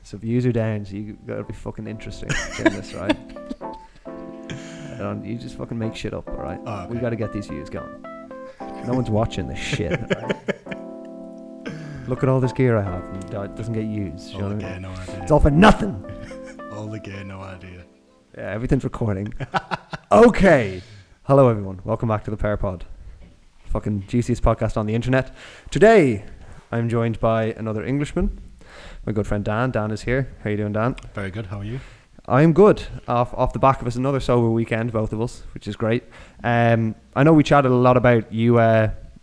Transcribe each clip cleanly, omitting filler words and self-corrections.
So views are down, so you gotta be fucking interesting in this, right? You just fucking make shit up, alright? Oh, okay. We gotta get these views going. No one's watching this shit, right? Look at all this gear I have, and it doesn't get used. You know what I mean? No idea. It's all for nothing. All the gear, no idea. Yeah, everything's recording. Okay. Hello, everyone. Welcome back to the Pear Pod. Fucking juiciest podcast on the internet. Today, I'm joined by another Englishman. My good friend Dan. Dan is here. How you doing, Dan? Very good. How are you? I'm good. Off the back of us, another sober weekend, both of us, which is great. I know we chatted a lot about you.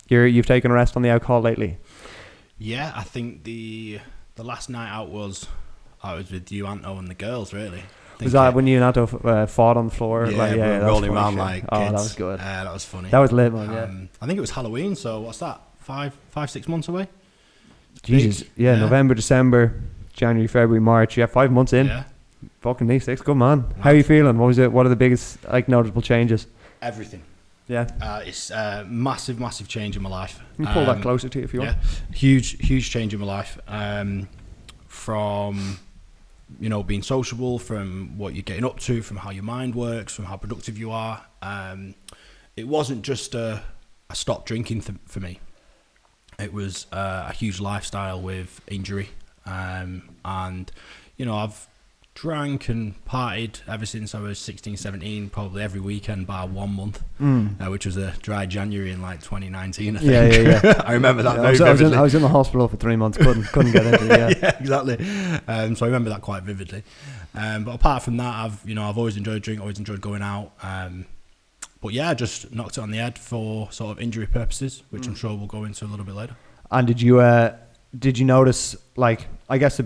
You've taken a rest on the alcohol lately. Yeah, I think the last night out was I was with you, Anto, and the girls. Really. Was that when you and Anto fought on the floor? Yeah, we were rolling around like kids. Oh, that was good. That was funny. That was lit, man. Yeah. I think it was Halloween. So what's that? 6 months away. Jesus. Yeah, November, December, January, February, March. Yeah, 5 months in. Yeah. Fucking these 6. Good man. How are you feeling? What are the biggest noticeable changes? Everything. Yeah. It's a massive change in my life. You can pull that closer to you if you want. Huge change in my life. From being sociable, from what you're getting up to, from how your mind works, from how productive you are. It wasn't just a stop drinking for me. It was a huge lifestyle with injury. And I've drank and partied ever since I was 16, 17, probably every weekend bar 1 month, which was a dry January in like 2019, I think. Yeah. I remember that very I vividly. was in the hospital for 3 months, couldn't get into it, yeah, exactly. So I remember that quite vividly. But apart from that, I've always enjoyed drinking, always enjoyed going out. But yeah, I just knocked it on the head for sort of injury purposes, which I'm sure we'll go into a little bit later. And did you notice, like, I guess at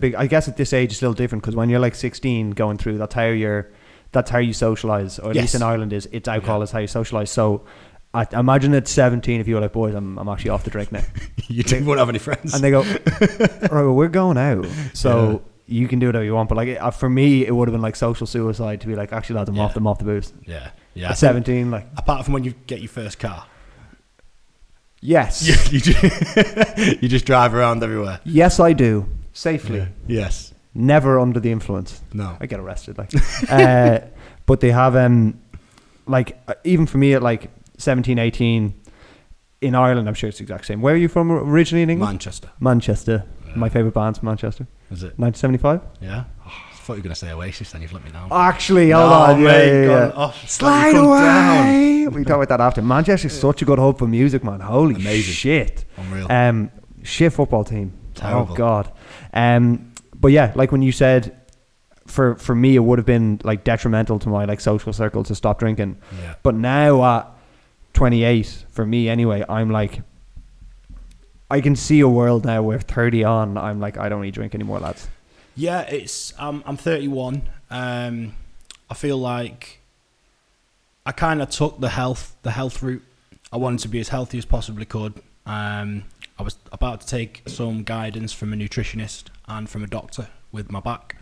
this age it's a little different, because when you're like 16 going through, that's how you socialise, or at least in Ireland it's alcohol is how you socialise. So I imagine at 17 if you were like, boys, I'm actually off the drink now. You won't have any friends. And they go, right, well, we're going out, so you can do whatever you want. But like for me, it would have been like social suicide to be like, actually lads, I'm off the booze. Yeah. At 17, like, apart from when you get your first car. Yes. You just drive around everywhere. Yes, I do. Safely. Yeah. Yes. Never under the influence. No. I get arrested. Like, but they have, even for me at like 17, 18, in Ireland, I'm sure it's the exact same. Where are you from originally in England? Manchester. My favourite band's from Manchester. Is it? 1975? Yeah. I thought you were going to say Oasis, then you've let me down. Actually, hold on. Yeah. Slide away. We talk about that after. Manchester's such a good hub for music, man. Holy amazing shit. Unreal. Shit football team. Terrible. Oh, God. But yeah, like when you said, for me, it would have been like detrimental to my like social circle to stop drinking. Yeah. But now at 28, for me anyway, I'm like, I can see a world now where 30 on, I'm like, I don't need to drink anymore, lads. Yeah, it's I'm 31. I feel like I kind of took the health route. I wanted to be as healthy as possibly could. I was about to take some guidance from a nutritionist and from a doctor with my back,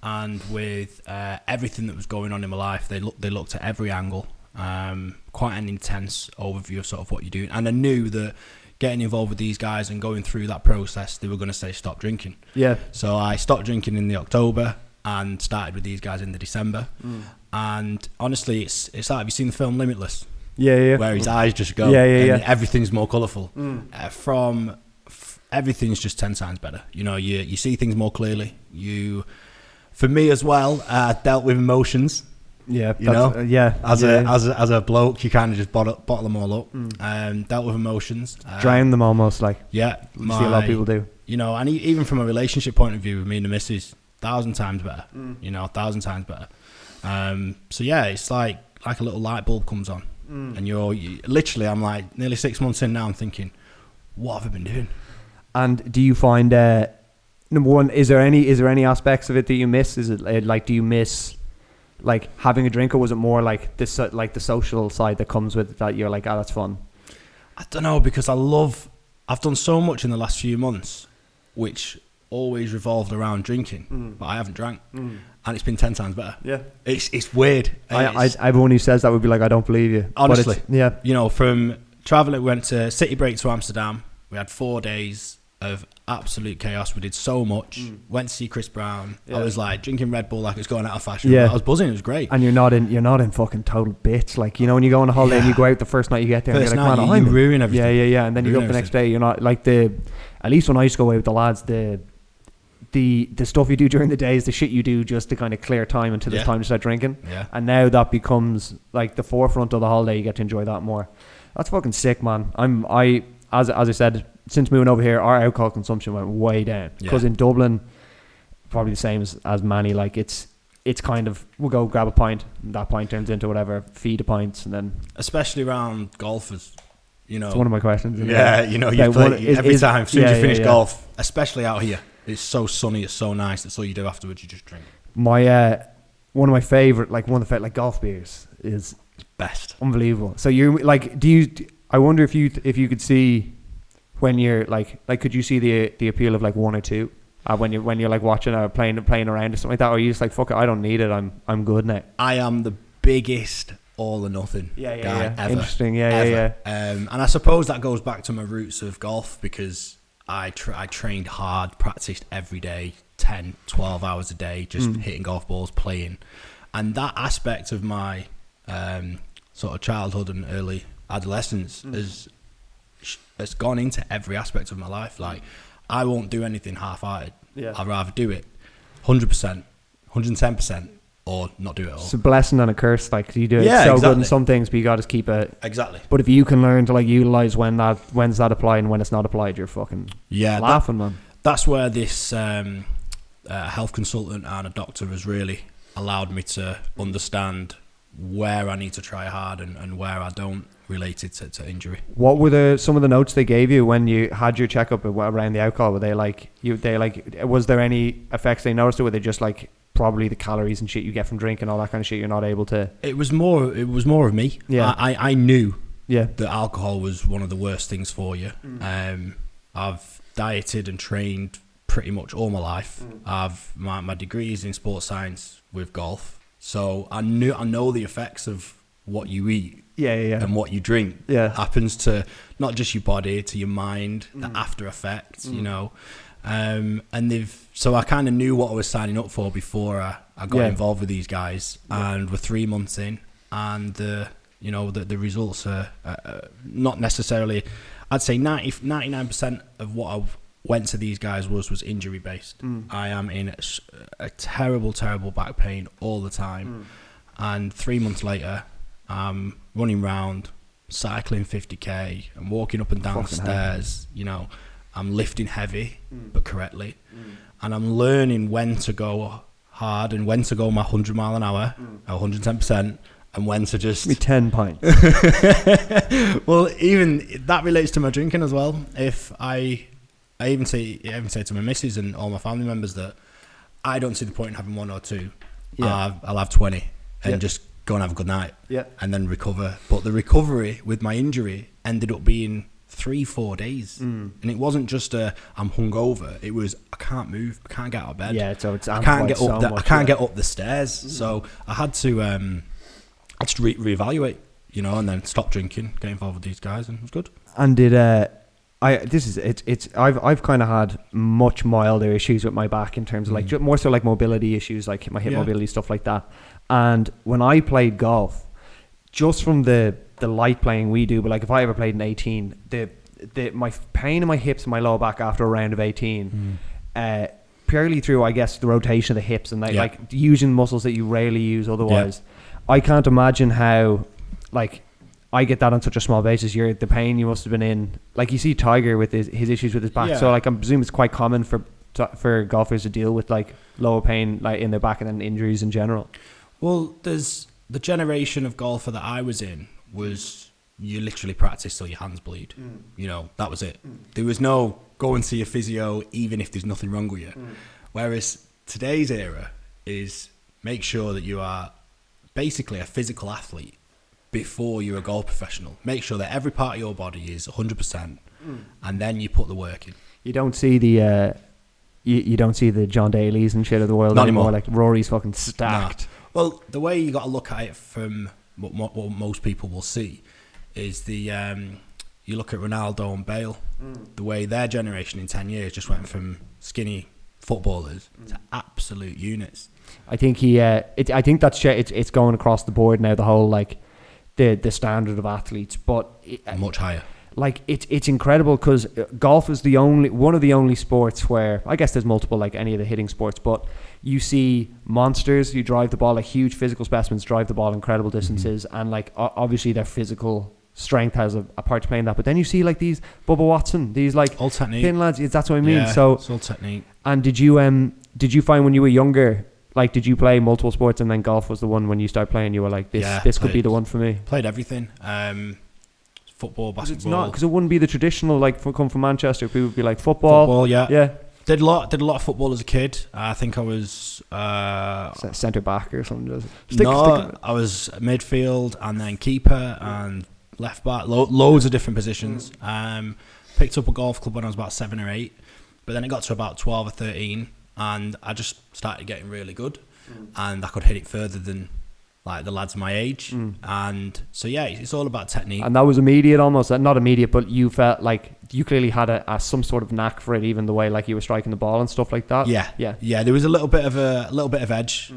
and with everything that was going on in my life. They looked at every angle. Quite an intense overview of sort of what you're doing, and I knew that getting involved with these guys and going through that process, they were going to say stop drinking. Yeah. So I stopped drinking in the October and started with these guys in the December. And honestly, it's like, have you seen the film Limitless? Yeah. Where his eyes just go. Yeah. Everything's more colourful. Everything's just 10 times better. You see things more clearly. For me as well, dealt with emotions. Yeah, as a bloke, you kind of just bottle them all up. Dealt with emotions, drown them almost, like see a lot of people do. And even from a relationship point of view, with me and the missus, 1,000 times better. 1,000 times better. So yeah, it's like a little light bulb comes on, and you literally, I'm like nearly 6 months in now. I'm thinking, what have I been doing? And do you find number one, is there any aspects of it that you miss? Is it like, do you miss like having a drink, or was it more like this, like the social side that comes with it, that you're like, that's fun? I don't know, because I've done so much in the last few months which always revolved around drinking, but I haven't drank, and it's been 10 times better. Yeah, it's weird. Everyone who says that would be like, I don't believe you, honestly. From traveling, we went to city break to Amsterdam. We had 4 days of absolute chaos. We did so much. Went to see Chris Brown. I was like drinking Red Bull like it's going out of fashion. I was buzzing. It was great. And you're not in fucking total bits. Like, you know, when you go on a holiday and you go out the first night you get there, First and you're like, night, man, you ruin everything. Yeah. And then you go up the next day. You're not like at least when I used to go away with the lads, the stuff you do during the day is the shit you do just to kind of clear time until it's time to start drinking. Yeah. And now that becomes like the forefront of the holiday. You get to enjoy that more. That's fucking sick, man. As I said, since moving over here, our alcohol consumption went way down. Because in Dublin, probably the same as Manny, like it's kind of, we'll go grab a pint, and that pint turns into whatever, feed of pints, and then... Especially around golfers, you know... It's one of my questions. Yeah, you know, you play every time, as soon as you finish golf, especially out here, it's so sunny, it's so nice, that's all you do afterwards, you just drink. One of my favourite, golf beers is... Best. Unbelievable. So you like, I wonder if you could see when you're like could you see the appeal of like one or two when you're like watching or playing around or something like that, or are you just like, fuck it, I don't need it, I'm good now? I am the biggest all or nothing guy ever. Interesting. And I suppose that goes back to my roots of golf, because I trained hard, practiced every day, 10, 12 hours a day, just hitting golf balls, playing, and that aspect of my sort of childhood and early adolescence has gone into every aspect of my life. Like, I won't do anything half-hearted. I'd rather do it 100%, 110%, or not do it at all. It's a blessing and a curse. Like, you do it good in some things, but you got to keep it. Exactly. But if you can learn to like utilize when's that applied and when it's not applied, you're fucking laughing, man. That's where this health consultant and a doctor has really allowed me to understand where I need to try hard and where I don't, related to injury. What were some of the notes they gave you when you had your checkup around the alcohol? Were they like was there any effects they noticed, or were they just like probably the calories and shit you get from drinking, all that kind of shit you're not able to? It was more of me. I knew that alcohol was one of the worst things for you. I've dieted and trained pretty much all my life. I've my degrees in sports science with golf. So I know the effects of what you eat and what you drink happens to not just your body, to your mind, the after effects, you know. So I kind of knew what I was signing up for before I got involved with these guys, and we're 3 months in, and the results are not necessarily, I'd say 99% of what I went to these guys was injury based. I am in a terrible back pain all the time, and 3 months later I'm running round, cycling 50k and walking up and down stairs. You know, I'm lifting heavy but correctly, and I'm learning when to go hard and when to go my 100 mile an hour at 110%, and when to just... Give me 10 pints. Well, even that relates to my drinking as well. If I even say to my missus and all my family members that I don't see the point in having one or two. I'll have 20 and just go and have a good night and then recover. But the recovery with my injury ended up being 3-4 days, and it wasn't just I'm hungover. It was, I can't move, I can't get out of bed. So it's I can't get up. I can't get up the stairs. So I had to reevaluate, you know, and then stop drinking, get involved with these guys, and it was good. And did I've kind of had much milder issues with my back in terms of like more so like mobility issues, like my hip mobility, stuff like that. And when I played golf, just from the light playing we do, but like if I ever played in 18, my pain in my hips and my lower back after a round of 18, purely through, I guess, the rotation of the hips and like using muscles that you rarely use otherwise. I can't imagine how, like, I get that on such a small basis. The pain you must have been in, like you see Tiger with his issues with his back. So like I presume it's quite common for golfers to deal with like lower pain like in their back and then injuries in general. Well, there's the generation of golfer that I was in was you literally practice till your hands bleed. You know, that was it. There was no go and see a physio even if there's nothing wrong with you. Whereas today's era is make sure that you are basically a physical athlete before you're a golf professional. Make sure that every part of your body is 100%, and then you put the work in. You don't see the you don't see the John Daly's and shit of the world anymore. Like Rory's fucking stacked. Nah. Well, the way you got to look at it from what most people will see is the you look at Ronaldo and Bale, the way their generation in 10 years just went from skinny footballers to absolute units. I think I think it's going across the board now. The whole like the standard of athletes, but much higher. Like it's incredible because golf is one of the only sports where, I guess there's multiple like any of the hitting sports, but you see monsters who drive the ball, like huge physical specimens drive the ball incredible distances, and like obviously their physical strength has a part to play in that. But then you see like these Bubba Watson, these like all technique, thin lads. That's what I mean. Yeah, so it's all technique. And did you find when you were younger, like did you play multiple sports and then golf was the one when you started playing? You were like, this could be the one for me. Played everything. Football, basketball. It's not, because it wouldn't be the traditional like come from Manchester. People would be like football. Yeah. Did a lot of football as a kid. I think I was centre back or something. I was midfield and then keeper and left back. Loads of different positions. Picked up a golf club when I was about 7 or 8, but then it got to about 12 or 13, and I just started getting really good, and I could hit it further than like the lads my age, and so it's all about technique. And that was immediate, almost not immediate, but you felt like you clearly had some sort of knack for it, even the way like you were striking the ball and stuff like that. Yeah. There was a little bit of edge,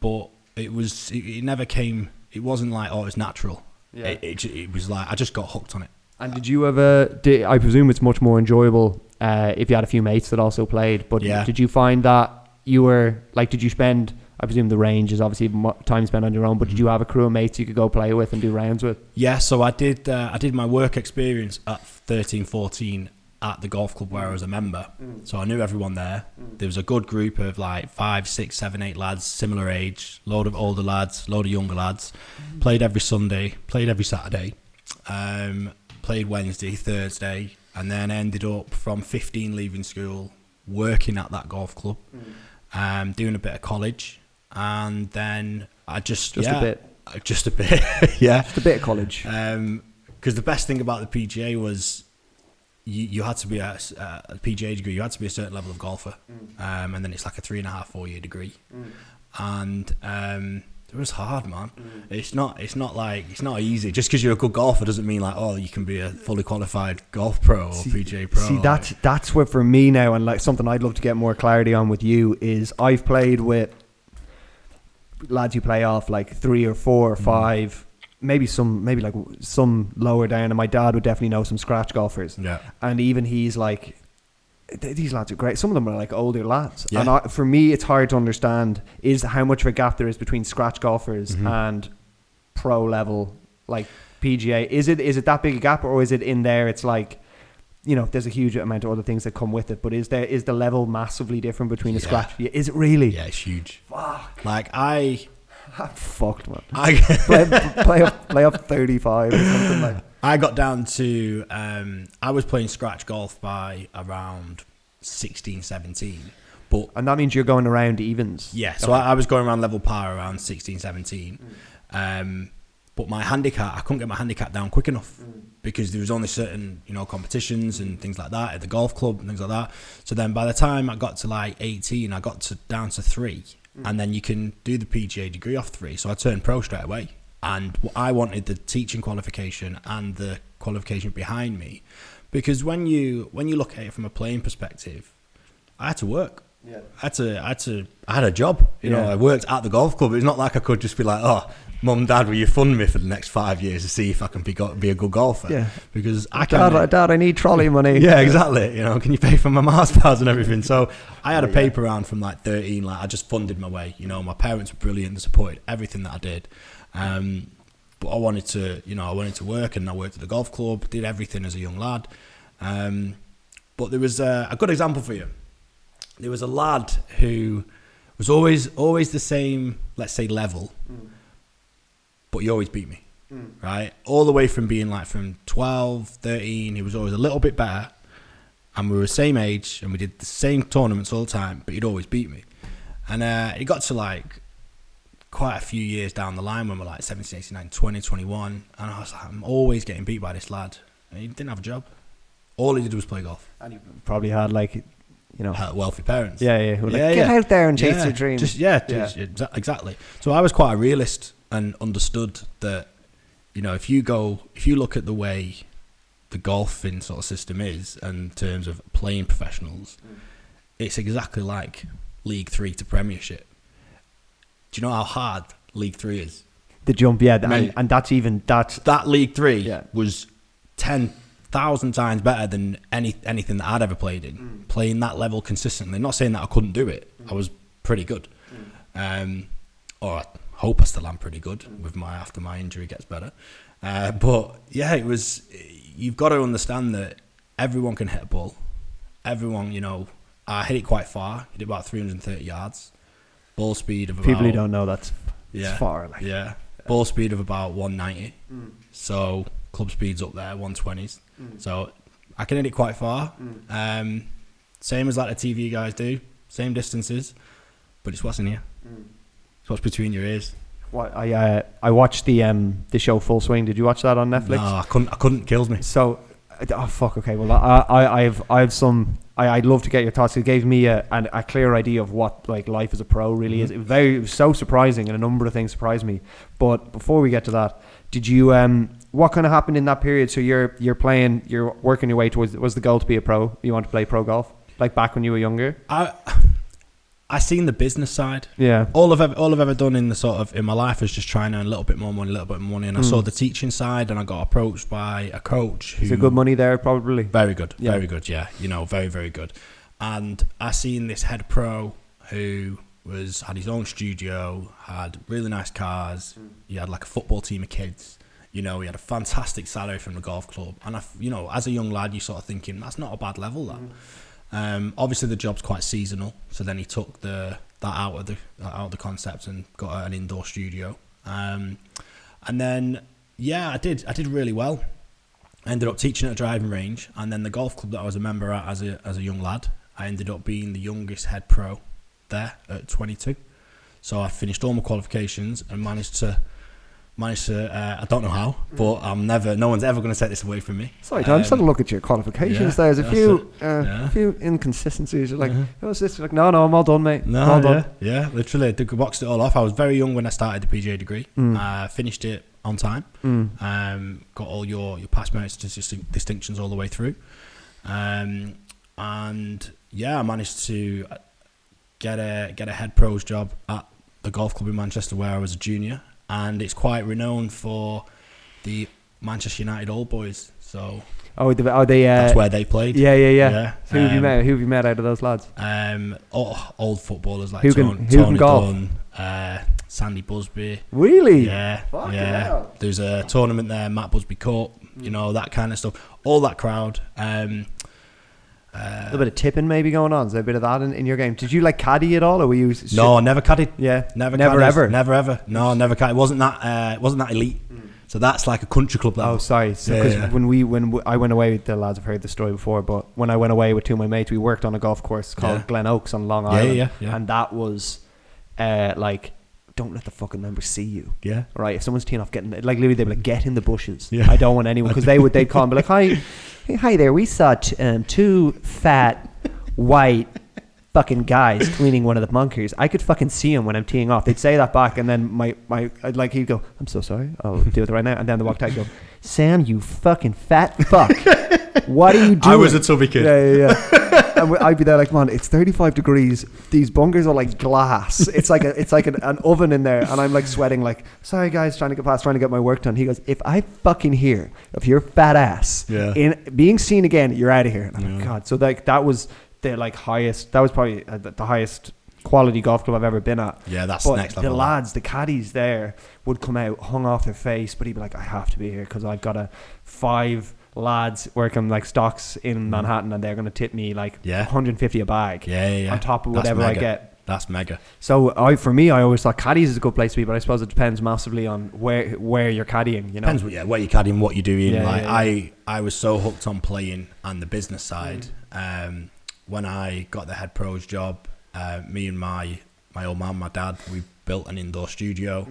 but it never came. It wasn't like it was natural. Yeah. It was like I just got hooked on it. And did you ever? I presume it's much more enjoyable if you had a few mates that also played. But did you find that you were like? Did you spend? I presume the range is obviously time spent on your own, but did you have a crew of mates you could go play with and do rounds with? Yeah, so I did my work experience at 13, 14 at the golf club where I was a member. So I knew everyone there. There was a good group of like 5, 6, 7, 8 lads, similar age, load of older lads, load of younger lads. Played every Sunday, played every Saturday, played Wednesday, Thursday, and then ended up from 15 leaving school, working at that golf club, doing a bit of college. And then I just a bit, yeah, just a bit of college. Because the best thing about the PGA was you had to be a PGA degree. You had to be a certain level of golfer, and then it's like a 3.5-4 year degree, and it was hard, man. It's not easy. Just because you're a good golfer doesn't mean like you can be a fully qualified golf pro or PGA pro. See, that's where for me now, and like something I'd love to get more clarity on with you is I've played with lads who play off like 3 or 4 or 5, maybe some lower down, and my dad would definitely know some scratch golfers. Yeah, and even he's like, these lads are great. Some of them are like older lads, and for me, it's hard to understand is how much of a gap there is between scratch golfers and pro level like PGA. Is it that big a gap, or is it in there? It's like, there's a huge amount of other things that come with it, but is the level massively different between a scratch? Is it really? Yeah, it's huge. Fuck. Like I'm fucked, man. play up 35 or something like. I got down to I was playing scratch golf by around 16, 17. And that means you're going around evens. Yeah, so I was going around level par around 16, 17. But my handicap, I couldn't get my handicap down quick enough because there was only certain, competitions and things like that at the golf club and things like that. So then by the time I got to like 18, I got down to 3. And then you can do the PGA degree off 3. So I turned pro straight away. And I wanted the teaching qualification and the qualification behind me, because when you look at it from a playing perspective, I had to work. Yeah. I had a job. I worked at the golf club. It's not like I could just be like, Mum, Dad, will you fund me for the next 5 years to see if I can be a good golfer? Yeah. Because I can't. Dad, I need trolley money. Yeah, exactly. Can you pay for my Mars bars and everything? So I had a paper round from like 13. Like I just funded my way. My parents were brilliant. They supported everything that I did. But I wanted to work, and I worked at the golf club, did everything as a young lad. But there was a good example for you. There was a lad who was always the same, let's say, level, but he always beat me, right? All the way from being like from 12, 13, he was always a little bit better, and we were the same age, and we did the same tournaments all the time, but he'd always beat me. And it got to like quite a few years down the line when we're like 17, 18, 19, 20, 21, and I was like, I'm always getting beat by this lad. And he didn't have a job. All he did was play golf. And he probably had like, wealthy parents. Yeah. Who were like, get out there and chase your dreams. Exactly. So I was quite a realist and understood that, if you look at the way the golfing sort of system is, in terms of playing professionals, it's exactly like League 3 to Premiership. Do you know how hard League 3 is? The jump, yeah, and that League 3 was 10,000 times better than anything that I'd ever played in. Playing that level consistently. Not saying that I couldn't do it. I was pretty good, or I hope I still am pretty good. After my injury gets better, but yeah, it was. You've got to understand that everyone can hit a ball. Everyone, I hit it quite far. Hit it about 330 yards. Ball speed of about... People who don't know, it's far. Like. Yeah. Ball speed of about 190. So club speed's up there, 120s. So I can hit it quite far. Same as like the TV guys do. Same distances. But it's what's in here. It's what's between your ears. What I watched the show Full Swing. Did you watch that on Netflix? No, I couldn't. Kills me. So, fuck. Okay, well, I have some. I'd love to get your thoughts. It gave me a clear idea of what like life as a pro really is. It was so surprising, and a number of things surprised me. But before we get to that, did you what kind of happened in that period? So you're playing, you're working your way towards. Was the goal to be a pro? You want to play pro golf, like back when you were younger? I seen the business side. Yeah. All I've ever done in my life is just trying to earn a little bit more money, and I saw the teaching side, and I got approached by a coach who... Is there good money there, probably? Very good. Yeah. Very good, yeah. Very, very good. And I seen this head pro who had his own studio, had really nice cars. He had like a football team of kids. He had a fantastic salary from the golf club. And as a young lad, you're sort of thinking, that's not a bad level, that. Obviously the job's quite seasonal, so then he took that out of the concept and got an indoor studio, and then I did really well. I ended up teaching at a driving range, and then the golf club that I was a member at as a young lad, I ended up being the youngest head pro there at 22. So I finished all my qualifications and managed to I don't know how, but no one's ever going to take this away from me. Sorry, Tom, just had a look at your qualifications. There's a few inconsistencies. You're like, what's this? You're like, no, I'm all done, mate. No, all done. Yeah, literally, I boxed it all off. I was very young when I started the PGA degree. Finished it on time. Got all your past merits distinctions all the way through. I managed to get a head pro's job at the golf club in Manchester where I was a junior. And it's quite renowned for the Manchester United Old Boys. So that's where they played. Yeah. Who have you met out of those lads? Old footballers like Tony Dunn, Sandy Busby. Really? Yeah. Fuck yeah. There's a tournament there, Matt Busby Cup. That kind of stuff. All that crowd. A little bit of tipping maybe going on. Is there a bit of that in your game? Did you like caddy at all, or were you? No, never caddied. Yeah, never ever. No, never caddied. It wasn't that elite. So that's like a country club level. Oh, sorry. So because when I went away, the lads have heard the story before. But when I went away with two of my mates, we worked on a golf course called Glen Oaks on Long Island. Yeah. And that was like, don't let the fucking members see you. Yeah. Right. If someone's teeing off, literally they'd be like, get in the bushes. Yeah. I don't want anyone, because they'd call and be like, hi there. We saw two fat white fucking guys cleaning one of the bunkers. I could fucking see them when I'm teeing off. They'd say that back, and then he'd go, I'm so sorry, I'll do it right now. And then they walked out and go, Sam, you fucking fat fuck. What are you doing? I was a tubby kid. Yeah. And I'd be there like, man, it's 35 degrees. These bunkers are like glass. It's like an oven in there, and I'm like sweating. Like, sorry guys, trying to get my work done. He goes, if I fucking hear of your fat ass in being seen again, you're out of here. And I'm like, God. So like that was the highest. That was probably the highest quality golf club I've ever been at. Yeah, that's but next level. The lads, the caddies there would come out hung off their face, but he'd be like, I have to be here because I've got 5 lads working like stocks in Manhattan, and they're going to tip me like 150 a bag on top of whatever I get. That's mega. So I always thought caddies is a good place to be, but I suppose it depends massively on where you're caddying. Depends where you're caddying, what you're doing. I was so hooked on playing and the business side. When I got the head pro's job, me and my old man, my dad, we built an indoor studio.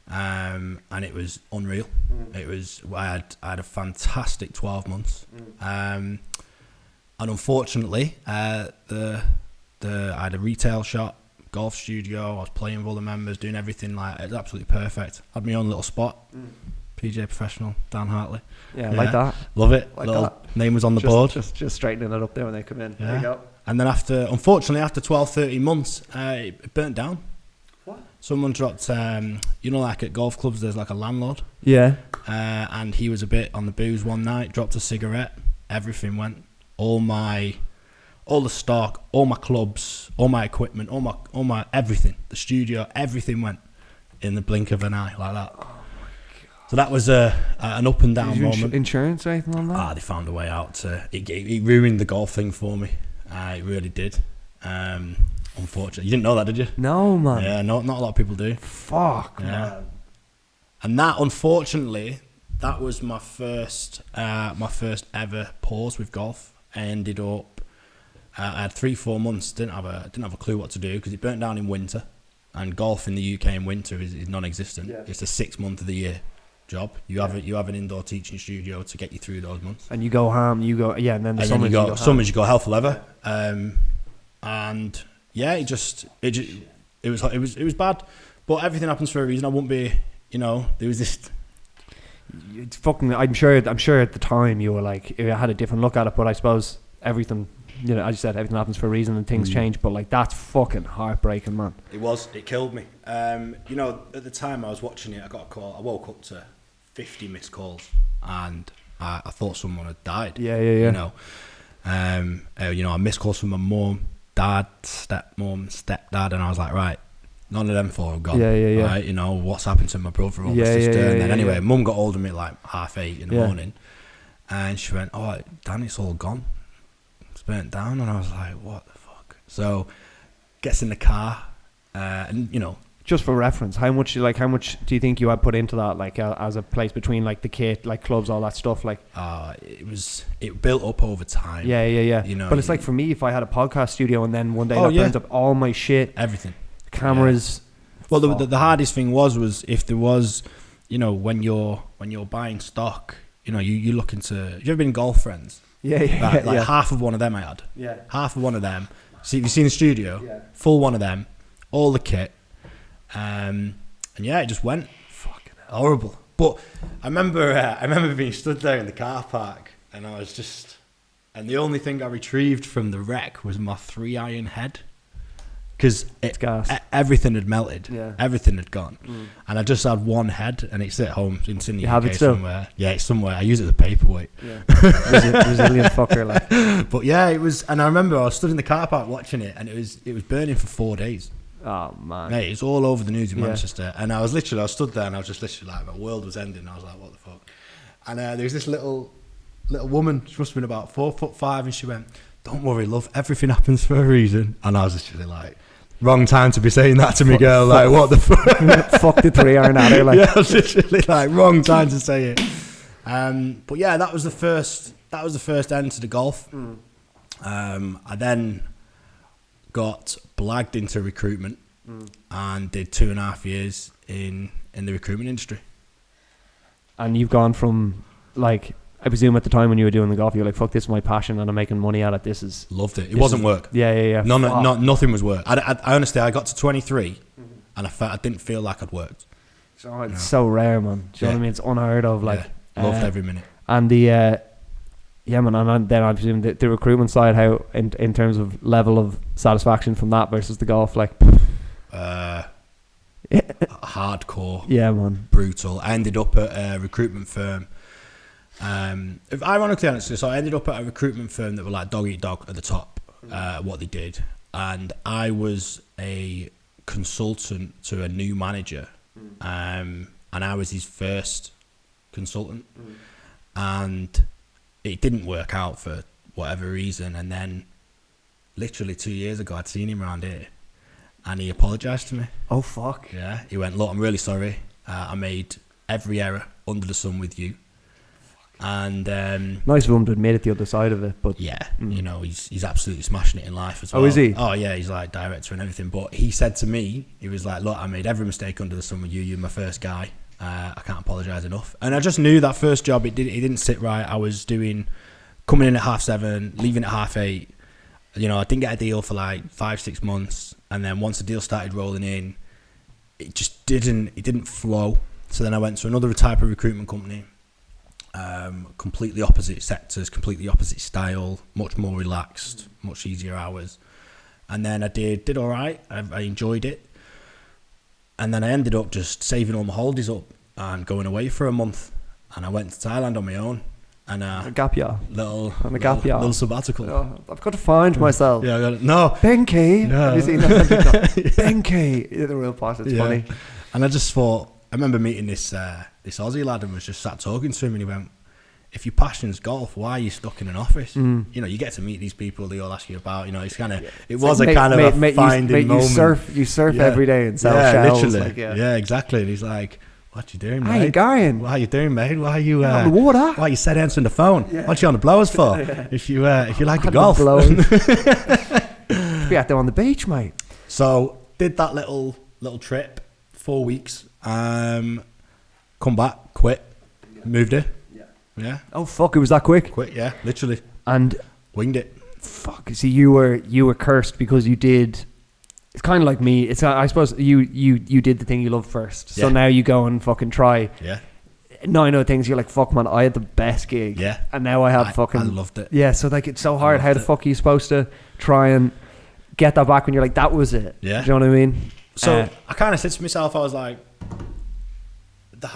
And it was unreal. It was I had a fantastic 12 months. And unfortunately, I had a retail shop, golf studio. I was playing with all the members, doing everything it was absolutely perfect. I had my own little spot. PGA professional, Dan Hartley. Yeah, like that. Love it. Like Little that. name was on the board. Just straightening it up there when they come in. There you go. And then unfortunately, after 12, 13 months, it burnt down. What? Someone dropped, like at golf clubs, there's like a landlord. Yeah. And he was a bit on the booze one night, dropped a cigarette, everything went. All the stock, all my clubs, all my equipment, all my everything, the studio, everything went in the blink of an eye like that. Oh my God. So that was an up and down moment. Insurance or anything on that? They found a way out. It ruined the golf thing for me. It really did. Unfortunately, you didn't know that, did you? No, man. Yeah, not a lot of people do. Fuck, man. And that, unfortunately, that was my first ever pause with golf. I ended up, I had 3-4 months. Didn't have a clue what to do because it burnt down in winter, and golf in the UK in winter is non-existent. Yeah. It's a 6 month of the year job. You have an indoor teaching studio to get you through those months. And you go home. And then summers you go hell for leather. And yeah, it was bad. But everything happens for a reason. I wouldn't be, there was this. It's fucking. I'm sure at the time you were like, you had a different look at it, but I suppose everything, as you said, everything happens for a reason and things change. But like, that's fucking heartbreaking, man. It killed me. At the time I was watching it, I got a call. I woke up to 50 missed calls, and I thought someone had died. Yeah. I missed calls from my mum, dad, stepdad, and I was like, right. None of them four have gone. Yeah. Right, what's happened to my brother or my sister? And then anyway, Mum got hold of me at like 8:30 in the morning, and she went, "Oh, Dan, it's all gone. It's burnt down." And I was like, "What the fuck?" So, gets in the car, and just for reference, how much do you think you had put into that, like as a place between like the kit, like clubs, all that stuff, like? It built up over time. Yeah. But it's like for me, if I had a podcast studio and then one day burns up all my shit, everything. Cameras. Well, the hardest thing was if there was, when you're buying stock, you look into. Have you ever been golf friends? Yeah. Half of one of them I had. Yeah. Half of one of them. See, have you seen the studio? Yeah. Full one of them, all the kit, and it just went fucking horrible. But I remember being stood there in the car park, and I was just, and the only thing I retrieved from the wreck was my 3-iron head. Because everything had melted, everything had gone, and I just had one head, and it's at home. It's in the UK somewhere. Yeah, it's somewhere. I use it as a paperweight. Yeah, Brazilian fucker, like. But yeah, it was, and I remember I was stood in the car park watching it, and it was burning for 4 days. Oh man, mate, it's all over the news in Manchester, and I was stood there, and I was just literally like, my world was ending. I was like, what the fuck? And there was this little woman. She must have been about 4'5", and she went, "Don't worry, love. Everything happens for a reason." And I was literally like. Wrong time to be saying that to me, girl. Like, what the fuck? Fuck the 3-iron at her. Like. Yeah, I was literally like, wrong time to say it. But yeah, that was the first end to the golf. I then got blagged into recruitment and did 2.5 years in the recruitment industry. And you've gone from, like, I presume at the time when you were doing the golf, you were like, fuck, this is my passion and I'm making money at it. This is... Loved it. It wasn't work. Yeah. Nothing was work. I honestly, I got to 23 and I didn't feel like I'd worked. So it's so rare, man. Do you know what I mean? It's unheard of. Like, loved every minute. And the... man, and then I presume the recruitment side, how in terms of level of satisfaction from that versus the golf, like... hardcore. Yeah, man. Brutal. I ended up at a recruitment firm. Ironically, honestly, so I ended up at a recruitment firm that were like dog eat dog at the top, what they did, and I was a consultant to a new manager, and I was his first consultant, and it didn't work out for whatever reason, and then literally 2 years ago I'd seen him around here, and he apologised to me. Oh fuck. Yeah, he went, "Look, I'm really sorry. I made every error under the sun with you." And nice of him to admit it, the other side of it, but he's absolutely smashing it in life as well. Oh, is he? Oh yeah, he's like director and everything. But he said to me, he was like, "Look, I made every mistake under the sun with you. You're my first guy. I can't apologise enough." And I just knew that first job, it didn't sit right. I was coming in at 7:30, leaving at 8:30. I didn't get a deal for like 5-6 months, and then once the deal started rolling in, it just didn't flow. So then I went to another type of recruitment company, completely opposite sectors, completely opposite style, much more relaxed, much easier hours. And then I did all right. I enjoyed it. And then I ended up just saving all my holidays up and going away for a month. And I went to Thailand on my own. And a gap year. Little sabbatical. Oh, I've got to find myself. Yeah, I got it. No. Benki. No. Have you seen that? Benki. Yeah, the real part. It's funny. And I just thought, I remember meeting this Aussie lad and was just sat talking to him, and he went, if your passion's golf, why are you stuck in an office? You know, you get to meet these people, they all ask you about, you know, it's kind of, it was like, a kind of a finding moment. You surf every day and sell shells. Literally. Yeah, exactly. And he's like, what you doing, mate? How you going? What are you doing, mate? Why are you on the water? Why are you set answering the phone? Yeah. What you on the blowers for? If you like the golf. Be out there on the beach, mate. So did that little trip, 4 weeks. Come back, quit, moved it. Yeah. Oh fuck! It was that quick. Quit. Yeah, literally. And winged it. Fuck. See, you were cursed because you did. It's kind of like me. It's I suppose you did the thing you loved first. So now you go and fucking try. Yeah. 9 other things. You're like, fuck, man. I had the best gig. Yeah. And now I have fucking. I loved it. Yeah. So like, it's so hard. How the fuck are you supposed to try and get that back when you're like, that was it? Yeah. Do you know what I mean? So I kind of said to myself, I was like,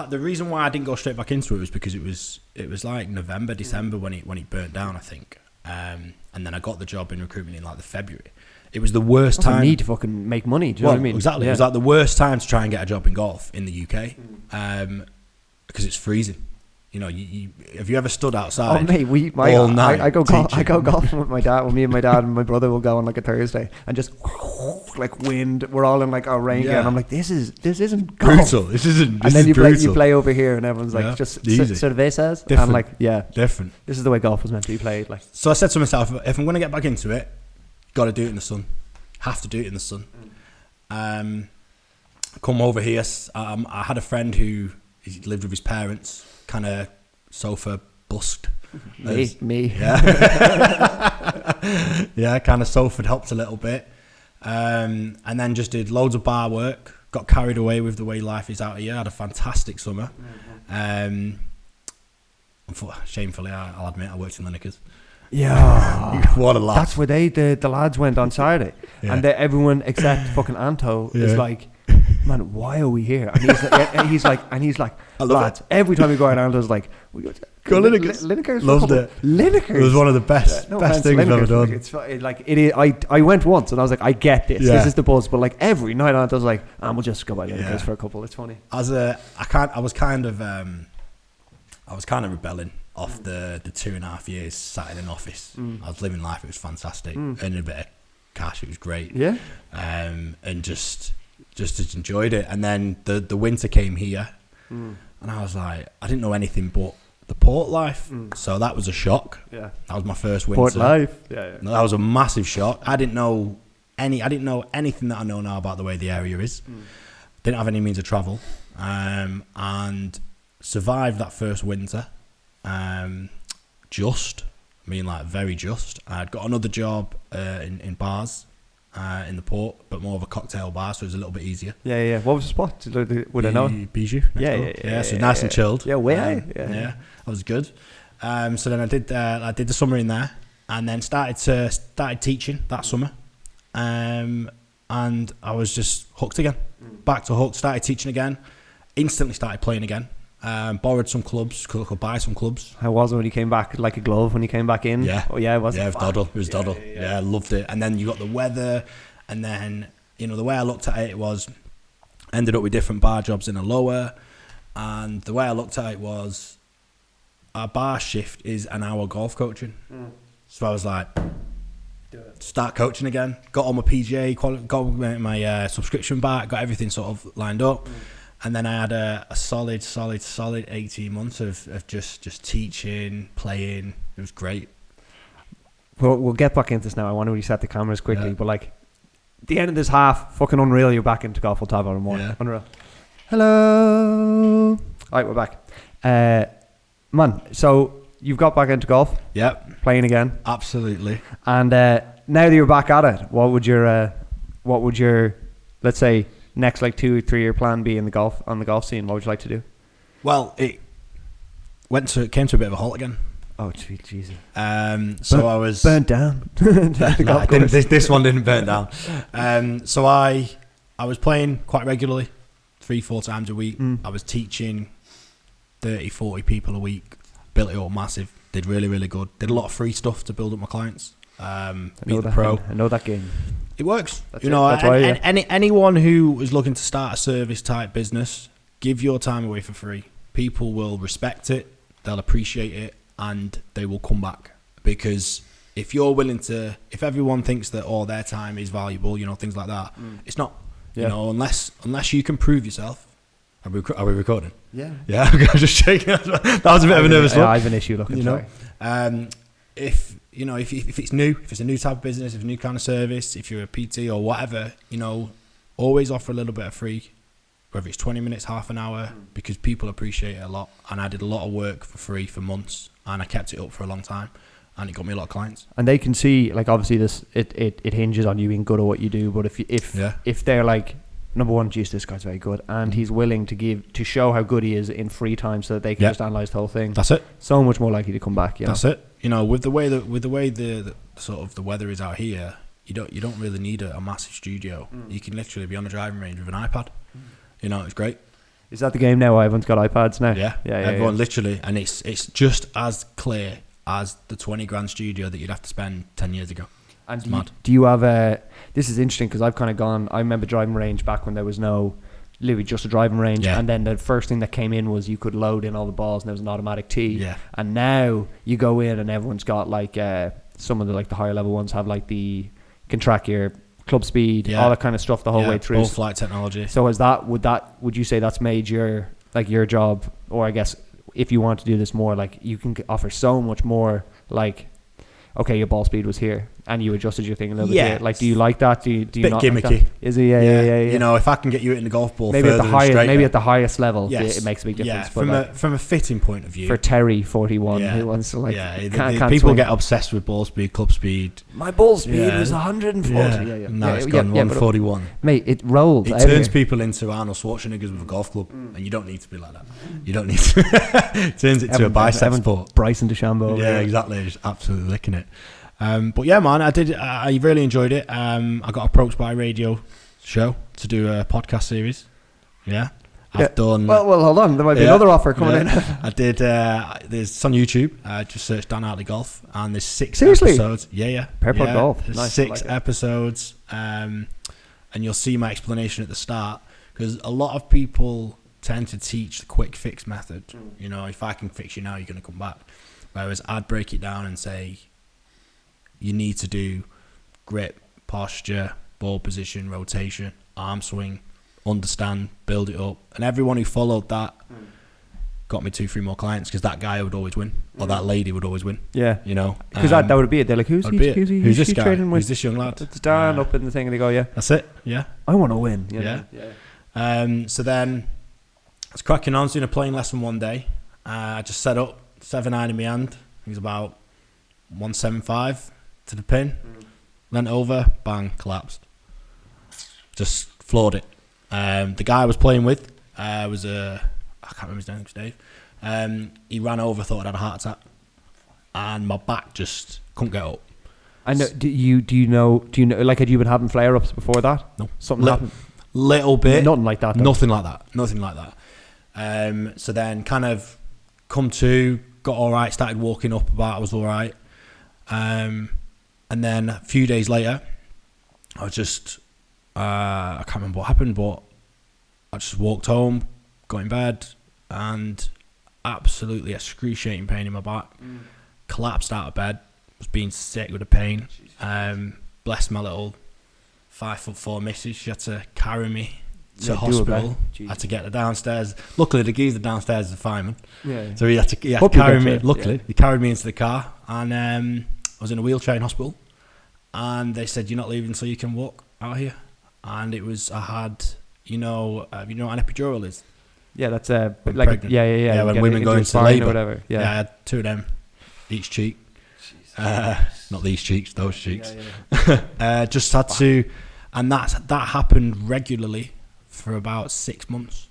the reason why I didn't go straight back into it was because it was like November, December when it burnt down, I think. And then I got the job in recruitment in like the February. It was the worst time. Need to fucking make money. Do you know what I mean? Exactly. Yeah. It was like the worst time to try and get a job in golf in the UK, because it's freezing. You know, have you ever stood outside? Oh mate, all night I go golfing with my dad. Well, me and my dad and my brother will go on like a Thursday and just like wind. We're all in like our rain gear, and I'm like, this isn't golf. Brutal. This isn't. And then you play over here, and everyone's like, just easy. cervezas. Different. And like, different. This is the way golf was meant to be played. Like, so I said to myself, if I'm going to get back into it, got to do it in the sun. Have to do it in the sun. Come over here. I had a friend who lived with his parents. Kind of sofa busked. Me. Yeah. Yeah, kind of sofa helped a little bit. And then just did loads of bar work. Got carried away with the way life is out here. Had a fantastic summer. Shamefully, I'll admit, I worked in Lineker's. Yeah. What a laugh. That's where the lads went on Saturday. Yeah. And everyone except fucking Anto is like, man, why are we here? And he's like, lads, every time we go out, Anto's like, we go Lineker's. Lineker's. Loved it. Lineker's. It was one of the best things I've ever done. It's like it is. I went once and I was like, I get this. Yeah. This is the buzz. But like every night, Anto's like, we'll just go by Lineker's for a couple. It's funny. I was kind of rebelling off the 2.5 years sat in an office. I was living life. It was fantastic. Earning a bit of cash. It was great. Yeah. And just enjoyed it. And then the winter came here, and I was like, I didn't know anything but the port life. So that was a shock. Yeah. That was my first winter. Port life. Yeah. That was a massive shock. I didn't know anything that I know now about the way the area is. Didn't have any means of travel. And survived that first winter. Very just. I'd got another job in bars in the port, but more of a cocktail bar, so it was a little bit easier. Yeah. What was the spot? Would I know? Bijou. Yeah. So nice and chilled. Yeah, yeah, that was good. So then I did the summer in there, and then started teaching that summer, and I was just hooked again, back to hooked. Started teaching again, instantly started playing again. Borrowed some clubs, could buy some clubs. How was it when you came back, like a glove when you came back in? Yeah. Oh yeah, it was. Yeah, it was doddle. It was doddle. Yeah, I loved it. And then you got the weather, and then the way I looked at it was, ended up with different bar jobs in a lower, and the way I looked at it was, our bar shift is an hour golf coaching. So I was like, start coaching again. Got on my PGA, got my subscription back, got everything sort of lined up. And then I had a solid 18 months of just teaching, playing. It was great. We'll get back into this now. I want to reset the cameras quickly, but like the end of this half, fucking unreal. You're back into Golf Old and more. Yeah. Unreal. Hello. All right, we're back. Man, so you've got back into golf. Yep. Playing again. Absolutely. And now that you're back at it, what would your let's say next like 2 or 3 year plan be on the golf scene? What would you like to do? Well, it came to a bit of a halt again. Oh, Jesus. So I was burnt down. This one didn't burn down. So I was playing quite regularly, 3-4 times a week. I was teaching 30-40 people a week. Built it up massive. Did really, really good. Did a lot of free stuff to build up my clients. I know that game. It works. That's you know, it. That's why, yeah. anyone who is looking to start a service type business, give your time away for free. People will respect it. They'll appreciate it. And they will come back, because if you're willing to, if everyone thinks that all their time is valuable, you know, things like that, it's not. Yeah. You know, unless you can prove yourself. Are we recording? Yeah. Yeah. I'm just shaking. That was a bit of a nervous one. I have an issue looking. You know, if it's new, if it's a new type of business, if it's a new kind of service, if you're a PT or whatever, you know, always offer a little bit of free. Whether it's 20 minutes, half an hour, because people appreciate it a lot. And I did a lot of work for free for months, and I kept it up for a long time, and it got me a lot of clients. And they can see, like, obviously this it hinges on you being good at what you do. But if they're like, number one, geez, this guy's very good, and he's willing to show how good he is in free time, so that they can just analyze the whole thing. That's it. So much more likely to come back. That's it. You know, with the way the sort of the weather is out here, you don't really need a massive studio. You can literally be on the driving range with an iPad. You know, it's great. Is that the game now? Everyone's got iPads now. Yeah. Everyone literally, and it's just as clear as the 20 grand studio that you'd have to spend 10 years ago. And do you have a? This is interesting because I've kind of gone. I remember driving range back when there was literally just a driving range, and then the first thing that came in was you could load in all the balls, and there was an automatic tee. Yeah. And now you go in and everyone's got like some of the like the higher level ones have like can track your club speed, all that kind of stuff the whole way through. Full flight technology. So would you say that's made your job, or I guess if you want to do this more, like you can offer so much more, like, okay, your ball speed was here and you adjusted your thing a little bit here. Like, do you like that? Do you bit not gimmicky. Like that? Is it? Yeah. You know, if I can get you hitting the golf ball maybe further at the highest level, it makes a big difference. Yeah, but from a fitting point of view. For Terry 41 who wants to can't people swing. get obsessed with ball speed, club speed. My ball speed was 140. No, it's gone 141. Mate, it rolled. It turns people into Arnold Schwarzeneggers with a golf club, and you don't need to be like that. You don't need to. It turns it to a bicep sport. Bryson DeChambeau. Yeah, exactly. Just absolutely licking it. But yeah, man, I really enjoyed it. I got approached by a radio show to do a podcast series. Yeah. I've done. Well, hold on. There might be another offer coming in. I did. It's on YouTube. Just search Dan Hartley Golf, and there's 6 Seriously? episodes. Yeah. Pear Pod Golf. There's Nice, 6 episodes, and you'll see my explanation at the start, because a lot of people tend to teach the quick fix method. You know, if I can fix you now, you're going to come back. Whereas I'd break it down and say, you need to do grip, posture, ball position, rotation, arm swing, understand, build it up. And everyone who followed that got me 2-3 more clients, because that guy would always win, or that lady would always win. Yeah. You know? Because that would be it. They're like, who's this guy? training with? Who's this young lad? It's Dan up in the thing, and they go, yeah. That's it. Yeah. I want to win. Yeah. So then I was cracking on, doing a playing lesson one day. I just set up 7-iron in my hand. It was about 175 to the pin. Leant over, bang, collapsed. Just floored it. The guy I was playing with was I can't remember his name, it was Dave. He ran over, thought I'd had a heart attack, and my back just couldn't get up. I know. Do you know? Like, had you been having flare ups before that? No. Something happened. Little bit. Nothing like that. Though. Nothing like that. So then, kind of come to, got all right. Started walking up about. I was all right. And then a few days later, I was just, I can't remember what happened, but I just walked home, got in bed, and absolutely excruciating pain in my back. Collapsed out of bed, was being sick with the pain. Bless my little 5'4" missus. She had to carry me to hospital. I had to get her downstairs. Luckily, the geezer downstairs is a fireman. Yeah. So he had to carry me. Luckily, he carried me into the car, and I was in a wheelchair in hospital, and they said, you're not leaving until you can walk out here. And it was, I had, you know what an epidural is? Yeah, that's like pregnant. Yeah. When women go into labour, or whatever. Yeah, I had 2 of them, each cheek. Not these cheeks, those cheeks. Just had to, and that happened regularly for about 6 months.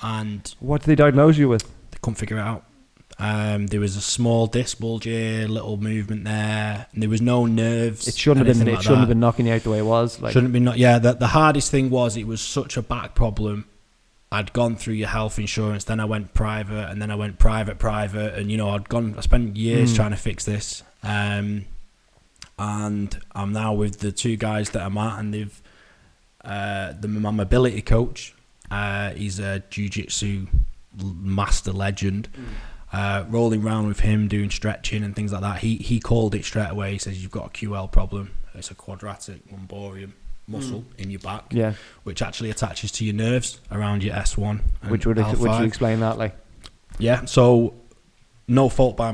And what did they diagnose you with? They couldn't figure it out. There was a small disc bulge here, little movement there, and there was no nerves. It shouldn't have been. It shouldn't have been knocking you out the way it was. Like, shouldn't have been. Yeah, the hardest thing was it was such a back problem. I'd gone through your health insurance, then I went private, and then I went private, and I spent years trying to fix this. And I'm now with the two guys that I'm at, and they've my mobility coach. He's a jiu-jitsu master legend. Rolling around with him, doing stretching and things like that. He called it straight away. He says, you've got a QL problem. It's a quadratic lumboreum muscle in your back, which actually attaches to your nerves around your S1 and which would you explain that, like? Yeah, so no fault by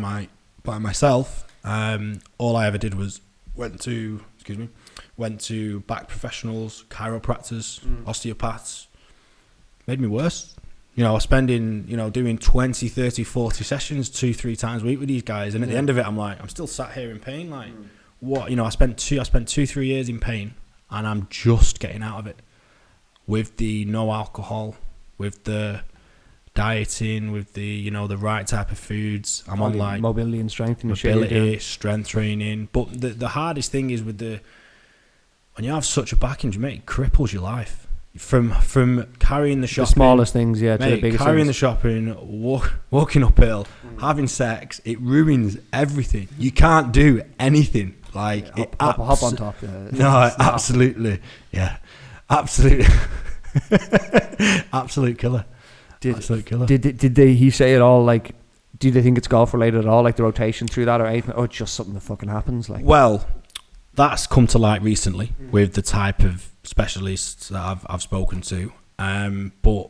myself. All I ever did was went to back professionals, chiropractors, osteopaths. Made me worse. I was spending, doing 20, 30, 40 sessions 2-3 times a week with these guys. And at the end of it, I'm like, I'm still sat here in pain. Like, what? I spent 2-3 years in pain, and I'm just getting out of it with the no alcohol, with the dieting, with the, the right type of foods. I'm on like mobility and strength and strength training. But the hardest thing is when you have such a back injury, mate, it cripples your life. From carrying the shopping, the smallest things, to the biggest carrying things. the shopping, walking uphill, having sex, it ruins everything. You can't do anything. Like hop on top. Absolutely, absolutely, absolute killer. Absolute killer. Did he say it all? Like, do they think it's golf related at all? Like the rotation through that, or anything? Or it's just something that fucking happens? Like, well, that's come to light recently with the type of specialists that I've spoken to. But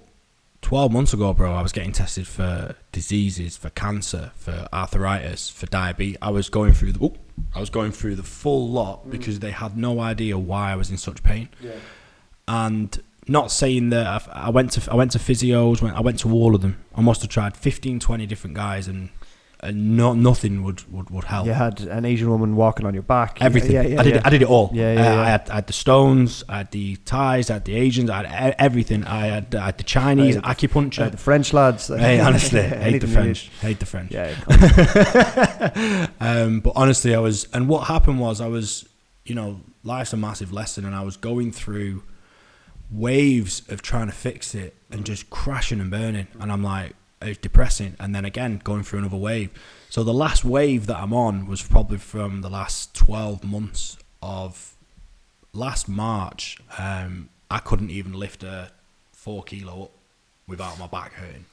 12 months ago, bro, I was getting tested for diseases, for cancer, for arthritis, for diabetes. I was going through the full lot because they had no idea why I was in such pain. And not saying that I went to physios, I went to all of them. I must have tried 15, 20 different guys, and nothing would help. You had an Asian woman walking on your back. Everything. I did it all. I had the stones, I had the Thais, I had the Asians, I had everything. I had the Chinese, acupuncture. The French lads. Hey, honestly, hate the French. Yeah. But honestly, and what happened was I was, life's a massive lesson, and I was going through waves of trying to fix it and just crashing and burning. And I'm like, it's depressing, and then again going through another wave. So the last wave that I'm on was probably from the last 12 months of last March. I couldn't even lift a 4 kilo up without my back hurting.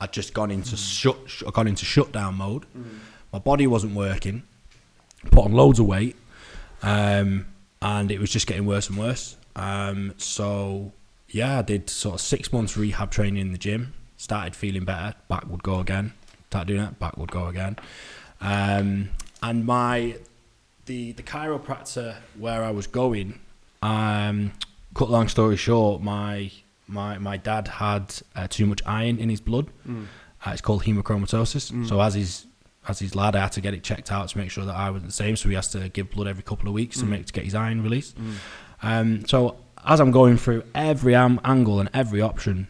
I'd just gone into shutdown mode. My body wasn't working, put on loads of weight, and it was just getting worse and worse. So I did sort of 6 months rehab training in the gym. Started feeling better, back would go again. Started doing that, back would go again. And the chiropractor where I was going, cut long story short, my dad had too much iron in his blood. It's called hemochromatosis. So as his lad, I had to get it checked out to make sure that I wasn't the same. So he has to give blood every couple of weeks to get his iron released. So as I'm going through every angle and every option,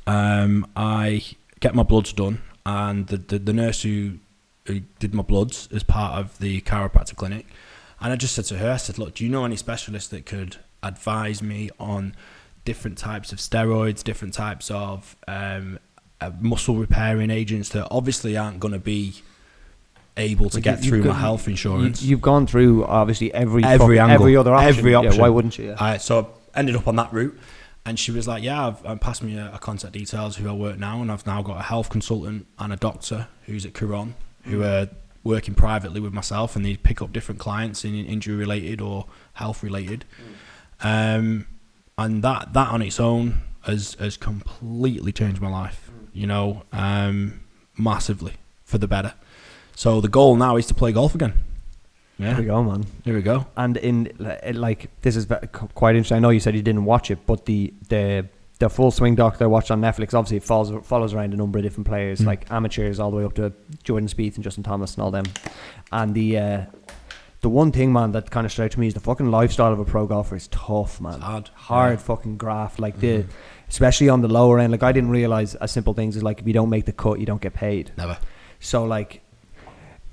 I get my bloods done, and the nurse who did my bloods as part of the chiropractic clinic, and I just said to her, I said, look, do you know any specialists that could advise me on different types of steroids, different types of muscle repairing agents that obviously aren't going to be able to get through my health insurance? You've gone through obviously every angle, every other option. Every option. Yeah, why wouldn't you? So I ended up on that route. And she was like, I've passed me a contact details who I work now, and I've now got a health consultant and a doctor who's at Curon, who are working privately with myself, and they pick up different clients in injury related or health related. And that on its own has completely changed my life, massively for the better. So the goal now is to play golf again. Yeah. Here we go, man. Here we go. And this is quite interesting. I know you said you didn't watch it, but the Full Swing doc that I watched on Netflix, obviously it follows around a number of different players, like amateurs all the way up to Jordan Spieth and Justin Thomas and all them. And the the one thing, man, that kind of stood out to me is the fucking lifestyle of a pro golfer is tough, man. It's hard fucking graft. Like especially on the lower end. Like I didn't realize as simple things as like if you don't make the cut, you don't get paid. Never. So like,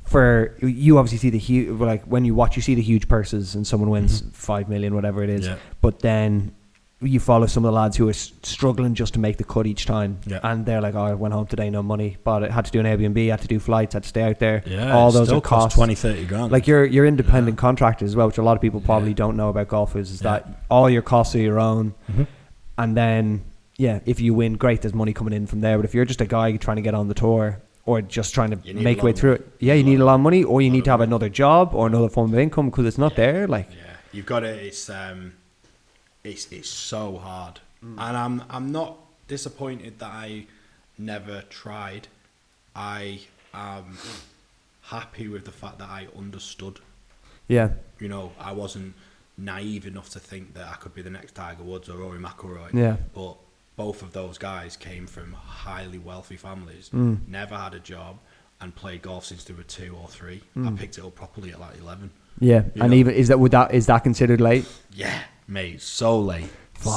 for you obviously see the huge, like when you watch, you see the huge purses and someone wins 5 million, whatever it is. Yeah. But then you follow some of the lads who are struggling just to make the cut each time, and they're like, "Oh, I went home today, no money, but I had to do an Airbnb, had to do flights, had to stay out there." Yeah, all those still are costs, 20-30 grand. Like you're independent contractors as well, which a lot of people probably don't know about golfers. Is that all your costs are your own, and then if you win, great, there's money coming in from there. But if you're just a guy trying to get on the tour or just trying to make your way through it, you need a lot of money, or you need to have another job or another form of income because it's not there. Like you've got to. It's so hard. And I'm not disappointed that I never tried. I am happy with the fact that I understood. Yeah. You know, I wasn't naive enough to think that I could be the next Tiger Woods or Rory McIlroy. Yeah. But both of those guys came from highly wealthy families, never had a job, and played golf since they were 2 or 3. I picked it up properly at like 11. Yeah. And even is that considered late? Yeah, mate, so late.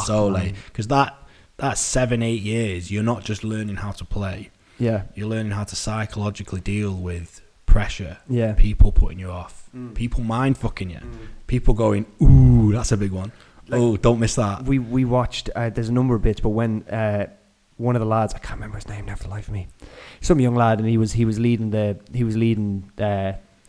So late, because that 7-8 years, you're not just learning how to play. Yeah, you're learning how to psychologically deal with pressure. Yeah, people putting you off, people mind fucking you, people going, "Ooh, that's a big one." Like, oh, don't miss that. We watched. There's a number of bits, but when one of the lads, I can't remember his name now for the life of me, some young lad, and he was leading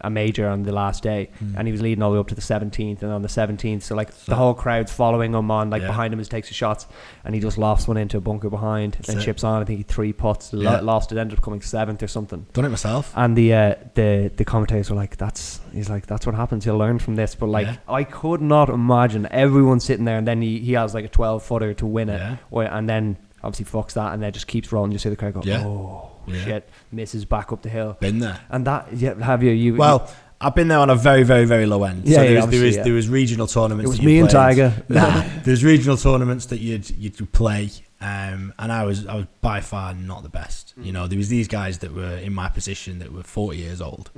a major on the last day, and he was leading all the way up to the 17th, and on the 17th, so like the whole crowd's following him on, like behind him as he takes his shots, and he just lofts one into a bunker behind and chips on. I think he 3 putts, lost it, ended up coming 7th or something. Done it myself. And the commentators were like, that's what happens, he'll learn from this. But like I could not imagine everyone sitting there, and then he has like a 12-footer to win it, and then obviously fucks that, and then just keeps rolling. You see the crowd go, oh shit, misses back up the hill. Been there. And that, have you? Well, I've been there on a very, very, very low end. Yeah, so there was regional tournaments. It was me and Tiger. There's regional tournaments that you'd play, and I was by far not the best. You know, there was these guys that were in my position that were 40 years old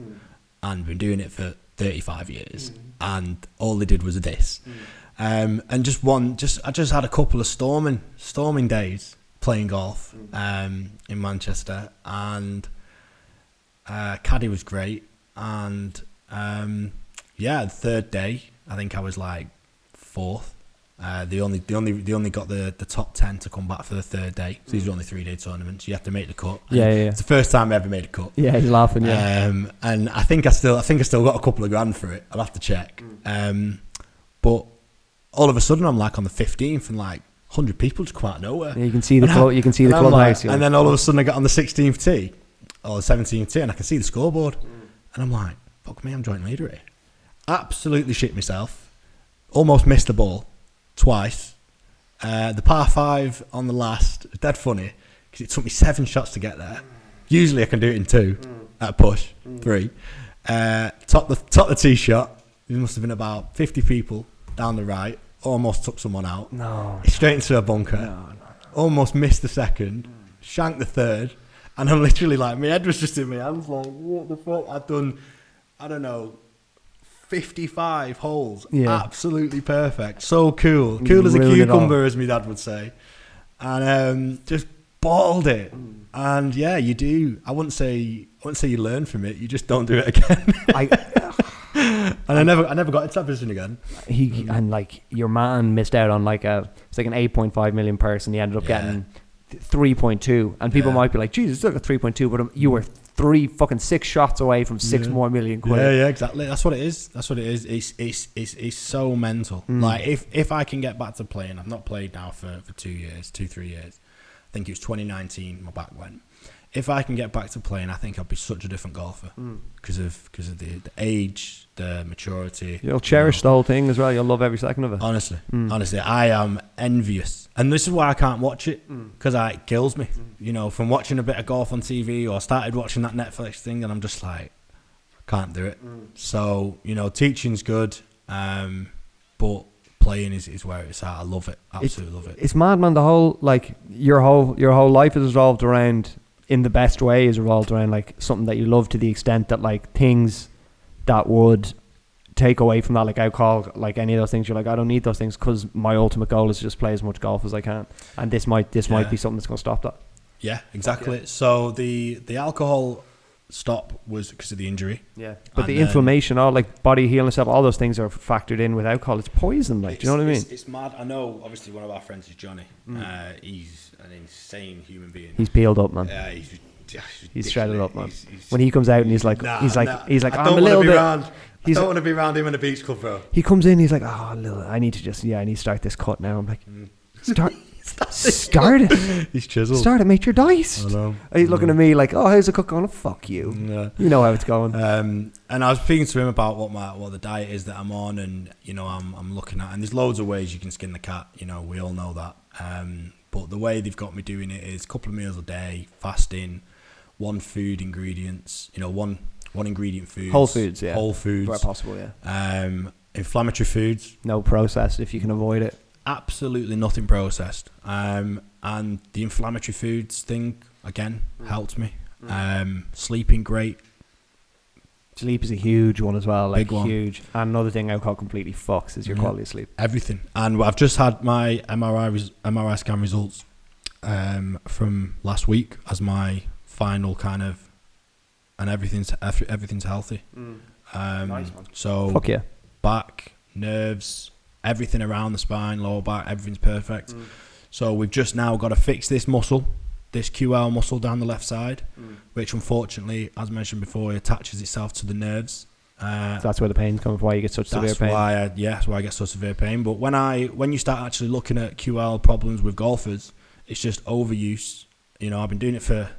and been doing it for 35 years, and all they did was this. And I just had a couple of storming days playing golf in Manchester, and caddy was great, and the third day I think I was like 4th. They only got the top 10 to come back for the third day. So these are only 3-day tournaments. You have to make the cut. It's the first time I ever made a cut. Yeah, he's laughing. Yeah. And I think I still got a couple of grand for it. I'll have to check. But all of a sudden I'm like on the 15th, and like 100 people just come out of nowhere. Yeah, you can see the clubhouse. And then all of a sudden I get on the 16th tee or the 17th tee, and I can see the scoreboard, and I'm like, fuck me, I'm joint leader here. Absolutely shit myself. Almost missed the ball twice. The par 5 on the last, dead funny, because it took me 7 shots to get there. Usually I can do it in 2 at a push, 3. Top the tee shot. There must have been about 50 people down the right. Almost took someone out. Straight into a bunker. Almost missed the second. Shanked the third. And I'm literally like, my head was just in my hands, like, what the fuck? I've done, I don't know, 55 holes. Absolutely perfect. So cool. Cool as a cucumber, as my dad would say. And just balled it. And yeah, you do. I wouldn't say you learn from it. You just don't do it again. And I never got into that position again. And like your man missed out on it's like an 8.5 million person. He ended up getting 3.2, and people might be like, Jesus, still got 3.2, but you were 6 shots away from 6 more million quid. Yeah, exactly. That's what it is. It's so mental. Like if I can get back to playing, I've not played now for 3 years. I think it was 2019 my back went. If I can get back to playing, I think I'll be such a different golfer because of the age, the maturity. You'll cherish the whole thing as well. You'll love every second of it. Honestly, I am envious, and this is why I can't watch it, because it kills me. You know, from watching a bit of golf on TV, or started watching that Netflix thing, and I'm just like, I can't do it. So you know, teaching's good, but playing is where it's at. I love it. Absolutely love it. It's mad, man. The whole your whole life is revolved around. In the best way, is revolved around like something that you love, to the extent that like things that would take away from that, like alcohol, like any of those things, you're like, I don't need those things because my ultimate goal is to just play as much golf as I can, and this might be something that's going to stop that. Yeah, exactly. So the alcohol stop was because of the injury. Yeah, but the inflammation, all like body healing stuff, all those things are factored in with alcohol. It's poison, like, do you know what I mean? It's mad. I know. Obviously, one of our friends is Johnny. He's an insane human being. He's peeled up, man. He's shredded up, man. When he comes out and he's like, I'm a little bit. I don't want to be around him in a beach club, bro. He comes in, he's like, I need to start this cut now. I'm like, start it. He's chiseled. Start it, mate. You're dice. I know. He's looking at me like, how's the cut going? Fuck you. Yeah. You know how it's going. And I was speaking to him about what the diet is that I'm on, and I'm looking at, and there's loads of ways you can skin the cat. We all know that. But the way they've got me doing it is a couple of meals a day, fasting, one food ingredients. One ingredient foods. Whole foods, yeah. Whole foods. Where possible, yeah. Inflammatory foods. No processed if you can avoid it. Absolutely nothing processed. And the inflammatory foods thing, again, helped me. Sleeping great. Sleep is a huge one as well. Like, big one. Huge. And another thing alcohol completely fucks is your quality of sleep. Everything. And I've just had my MRI scan results from last week as my final kind of, and everything's healthy. Nice, man. So fuck yeah. Back, nerves, everything around the spine, lower back, everything's perfect. So we've just now got to fix this muscle, this QL muscle down the left side, which unfortunately, as mentioned before, attaches itself to the nerves. So that's where the pain's coming from, why you get such severe pain. That's why I get so severe pain. But when you start actually looking at QL problems with golfers, it's just overuse. I've been doing it for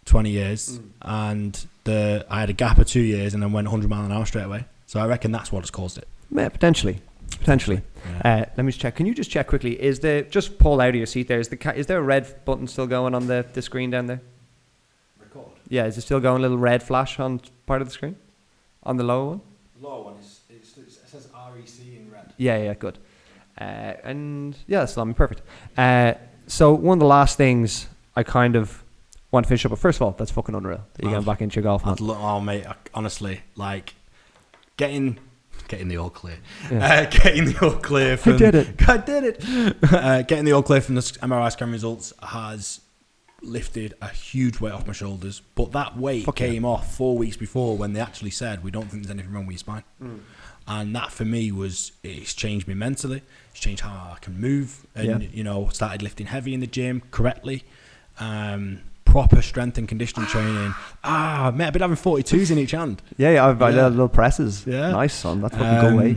20 years, and I had a gap of 2 years and then went 100 mile an hour straight away. So I reckon that's what's caused it. Yeah, potentially. Yeah. Let me just check. Can you just check quickly? Just pull out of your seat there? Is there a red button still going on the screen down there? Record. Yeah, is it still going? A little red flash on part of the screen, on the lower one. Lower one it says REC in red. Yeah, good. And yeah, that's perfect. So one of the last things I kind of want to finish up. But first of all, that's fucking unreal. You're getting back into your golf, man. Oh, mate, honestly, like getting the all clear. Yeah. Getting the all clear from... I did it. Getting the all clear from the MRI scan results has lifted a huge weight off my shoulders. But that weight came off 4 weeks before when they actually said, we don't think there's anything wrong with your spine. And that for me it's changed me mentally. It's changed how I can move. And, started lifting heavy in the gym correctly. Proper strength and conditioning training. Mate, I've been having 42s in each hand. Yeah, I've little presses. Yeah. Nice, son. That's fucking good way.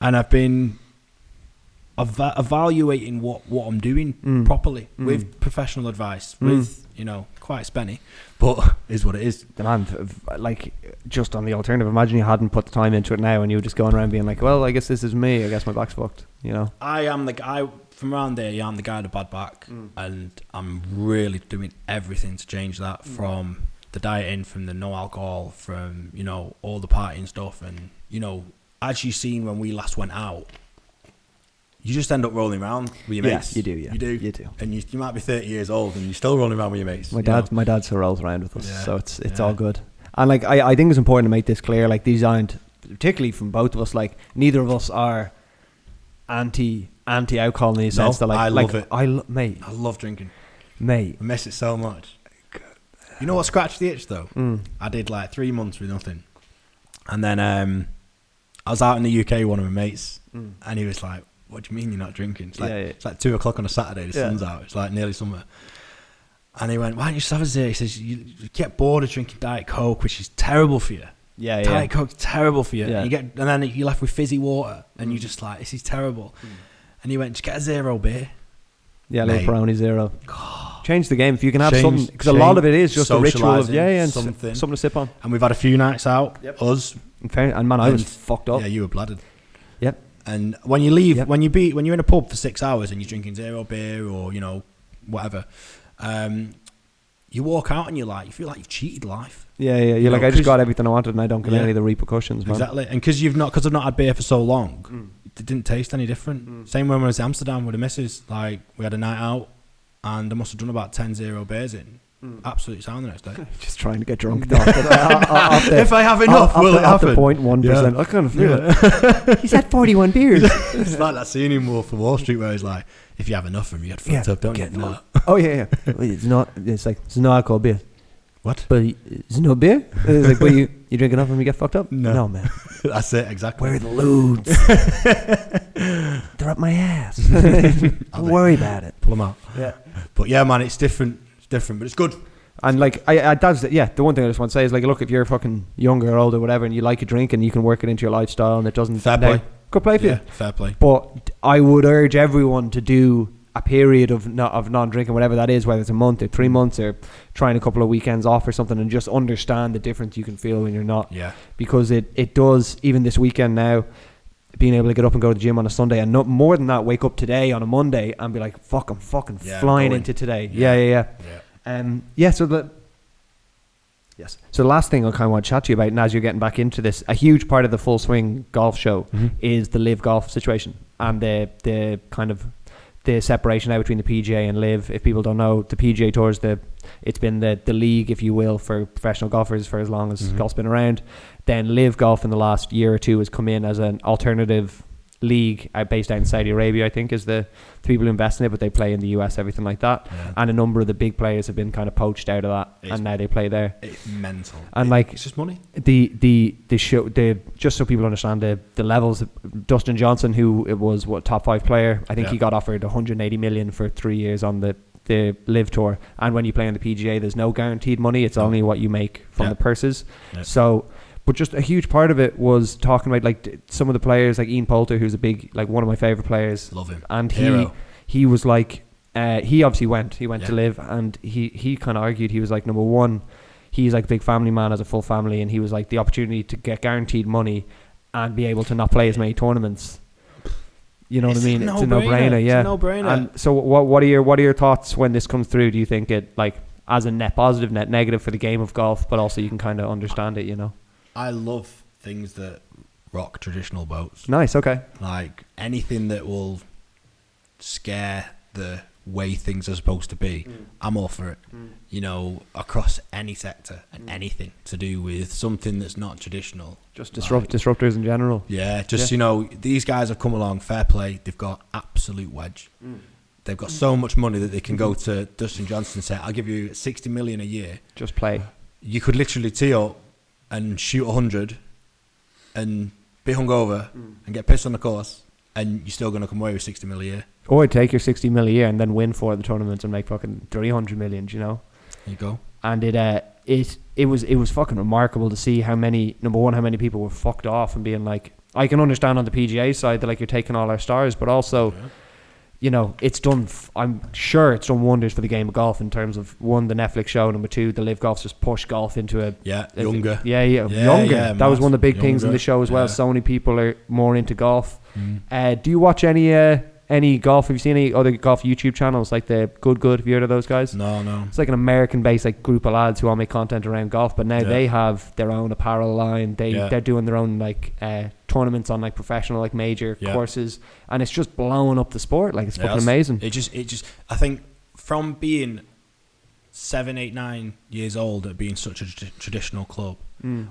And I've been evaluating what I'm doing properly with professional advice, with, quite spenny, but is what it is. Man, like, just on the alternative, imagine you hadn't put the time into it now and you were just going around being like, well, I guess this is me. I guess my back's fucked, I am the guy. From around there, I'm the guy with a bad back, and I'm really doing everything to change that, from the dieting, from the no alcohol, from all the partying stuff, and as you seen when we last went out, you just end up rolling around with your mates. You do, and you might be 30 years old and you're still rolling around with your mates. My dad still rolls around with us, so it's all good. And like I think it's important to make this clear. Like, these aren't, particularly from both of us, like neither of us are anti-alcohol in the sense that I love it. Mate, I love drinking, mate. I miss it so much. You know what scratched the itch though? I did like 3 months with nothing, and then I was out in the UK with one of my mates, and he was like, "What do you mean you're not drinking?" It's like it's like 2 o'clock on a Saturday. The sun's out. It's like nearly summer. And he went, "Why don't you just have a zero?" He says, "You get bored of drinking Diet Coke, which is terrible for you. Diet Coke's terrible for you. And then you're left with fizzy water, and you're just like, this is terrible." And he went, "Just get a zero beer." Yeah, a little Peroni zero. Change the game if you can have something, because a lot of it is just a ritual of and something to sip on. And we've had a few nights out, us. And man, I was fucked up. Yeah, you were blooded. Yep. And when you leave, when you're in a pub for 6 hours and you're drinking zero beer or whatever, you walk out and you feel like you've cheated life. Yeah. You're like, I just got everything I wanted and I don't get any of the repercussions, man. Exactly. And because I've not had beer for so long, it didn't taste any different. Same when I was in Amsterdam with the missus. Like, we had a night out and I must have done about 10 zero beers in. Absolutely sound the next day. Just trying to get drunk. If I have enough, will it happen? 0.1%. I kind of feel it. He's had 41 beers. It's like that scene in Wolf of Wall Street where he's like, if you have enough of them, you get fucked up, don't you? No. Oh, yeah. It's no alcohol beer. What? But it's no beer? It's like, but you drink enough of them, you get fucked up? No, man. That's it, exactly. Where are the lewds? They're up my ass. Don't worry about it. Pull them out. Yeah. But yeah, man, it's different. But it's good. And like, the one thing I just want to say is, like, look, if you're fucking younger or older, whatever, and you like a drink and you can work it into your lifestyle and it doesn't... Fair play. Good play for you. Fair play. But I would urge everyone to do a period of non-drinking, whatever that is, whether it's a month or 3 months or trying a couple of weekends off or something, and just understand the difference you can feel when you're not. Yeah. Because it does, even this weekend now, being able to get up and go to the gym on a Sunday, and not more than that, wake up today on a Monday and be like, fuck, I'm fucking flying into today. Yeah. So the last thing I kind of want to chat to you about, and as you're getting back into this, a huge part of the Full Swing golf show is the live golf situation and the kind of the separation out between the PGA and live. If people don't know, the PGA Tour is it's been the league, if you will, for professional golfers for as long as golf's been around. Then live golf in the last year or two has come in as an alternative league based out in Saudi Arabia, I think, is the people who invest in it, but they play in the US, everything like that. And a number of the big players have been kind of poached out of that, and now they play there. It's mental. And it's just money. The show, just so people understand the levels. Dustin Johnson, who it was top 5 player, I think he got offered 180 million for 3 years on the live tour. And when you play on the PGA, there's no guaranteed money. It's only what you make from the purses. So. But just a huge part of it was talking about like some of the players, like Ian Poulter, who's one of my favourite players. Love him. And he was like, he obviously went to live, and he kind of argued, he was like, number one, he's like a big family man, has a full family, and he was like, the opportunity to get guaranteed money and be able to not play as many tournaments. You know what I mean? It's a no-brainer. Yeah. It's a no-brainer. And so what are your thoughts when this comes through? Do you think it like as a net positive, net negative for the game of golf, but also you can kind of understand it, you know? I love things that rock traditional boats. Nice, okay. Like anything that will scare the way things are supposed to be, I'm all for it. You know, across any sector and anything to do with something that's not traditional. Just disruptors in general. Yeah, you know, these guys have come along, fair play. They've got absolute wedge. They've got so much money that they can go to Dustin Johnson and say, I'll give you 60 million a year. Just play. You could literally tee up and shoot 100 and be hungover and get pissed on the course, and you're still going to come away with 60 million a year. Or take your 60 million a year and then win 4 of the tournaments and make fucking 300 million, you know? There you go. And it was fucking remarkable to see how many people were fucked off and being like, I can understand on the PGA side that like you're taking all our stars, but also you know, it's done. I'm sure it's done wonders for the game of golf in terms of, one, the Netflix show, number two, the live golf's just pushed golf into younger. Younger. That was one of the big things in the show as well. So many people are more into golf. Do you watch any golf? Have you seen any other golf YouTube channels like the Good? Have you heard of those guys? No. It's like an American-based like group of lads who all make content around golf, but now they have their own apparel line. They're doing their own like tournaments on like professional like major courses, and it's just blowing up the sport. Like it's fucking amazing. It just I think from being 7, 8, 9 years old at being such a traditional club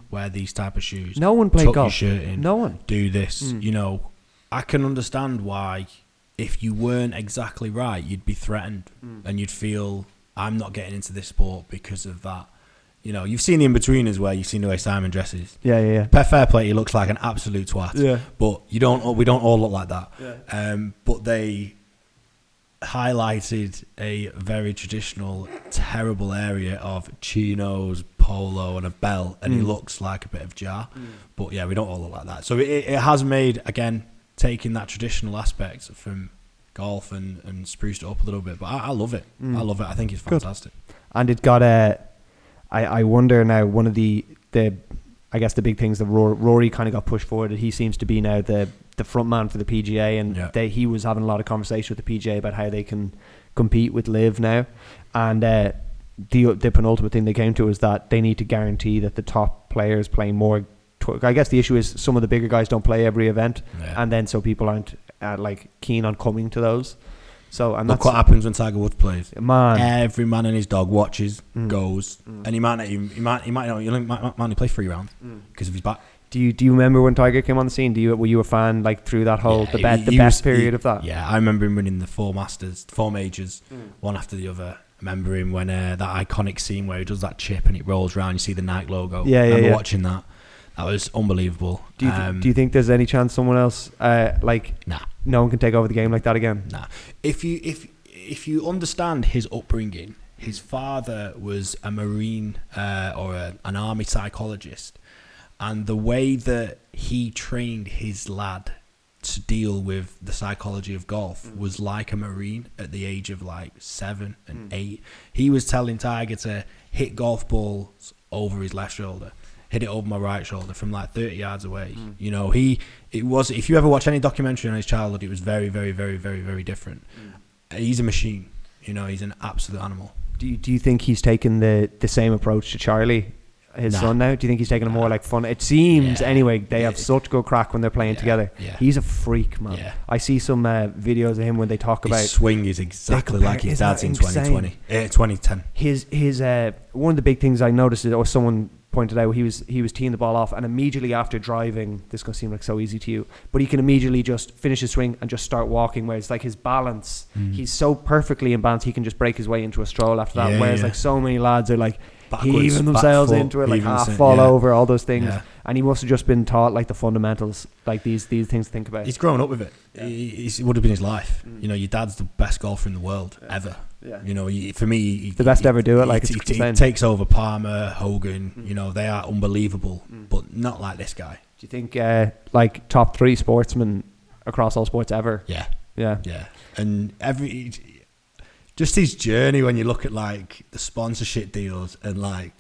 where these type of shoes, no one played golf. Your shirt in, no one do this. You know, I can understand why. If you weren't exactly right, you'd be threatened and you'd feel, I'm not getting into this sport because of that. You know, you've seen the in-betweeners where you've seen the way Simon dresses. Yeah. Fair play, he looks like an absolute twat. Yeah. But we don't all look like that. Yeah. But they highlighted a very traditional, terrible area of chinos, polo and a belt, and he looks like a bit of jar. But yeah, we don't all look like that. So it has made, again, taking that traditional aspect from golf and spruced it up a little bit, but I love it. I love it. I think it's fantastic. Good. And it got I wonder now, one of the I guess the big things that Rory kind of got pushed forward, that he seems to be now the front man for the PGA, and he was having a lot of conversation with the PGA about how they can compete with Live now, and the penultimate thing they came to is that they need to guarantee that the top players play more. I guess the issue is some of the bigger guys don't play every event, and then so people aren't like keen on coming to those. So and look that's what happens when Tiger Woods plays. Man, Every man and his dog watches, goes, and he might only play 3 rounds because of his back. Do you remember when Tiger came on the scene? Were you a fan like through that whole the best period of that? Yeah, I remember him winning the 4 majors, one after the other. I remember him when that iconic scene where he does that chip and it rolls around. You see the Nike logo. I remember watching that. That was unbelievable. Do you think there's any chance someone else Nah. No one can take over the game like that again? Nah. If you understand his upbringing, his father was a Marine or an army psychologist, and the way that he trained his lad to deal with the psychology of golf was like a Marine at the age of like 7 and 8. He was telling Tiger to hit golf balls over his left shoulder, hit it over my right shoulder from like 30 yards away. You know, if you ever watch any documentary on his childhood, it was very, very, very, very, very different. He's a machine. You know, he's an absolute animal. Do you think he's taken the same approach to Charlie, his son now? Do you think he's taking a more like fun? It seems anyway. They have such good crack when they're playing together. Yeah. He's a freak, man. Yeah. I see some videos of him when they talk about his swing is exactly like his dad's in 2010. His one of the big things I noticed, or someone pointed out, he was teeing the ball off, and immediately after driving, this is going to seem like so easy to you, but he can immediately just finish his swing and just start walking, whereas like his balance, he's so perfectly in balance, he can just break his way into a stroll after that, whereas like so many lads are like heaving themselves into it, like half fall over, all those things, and he must have just been taught like the fundamentals, like these things to think about. He's grown up with it. It would have been his life. You know, your dad's the best golfer in the world ever. You know, for me, the best to ever do it. Like he takes over Palmer, Hogan. You know, they are unbelievable, but not like this guy. Do you think like top 3 sportsmen across all sports ever? Yeah. And just his journey, when you look at like the sponsorship deals and like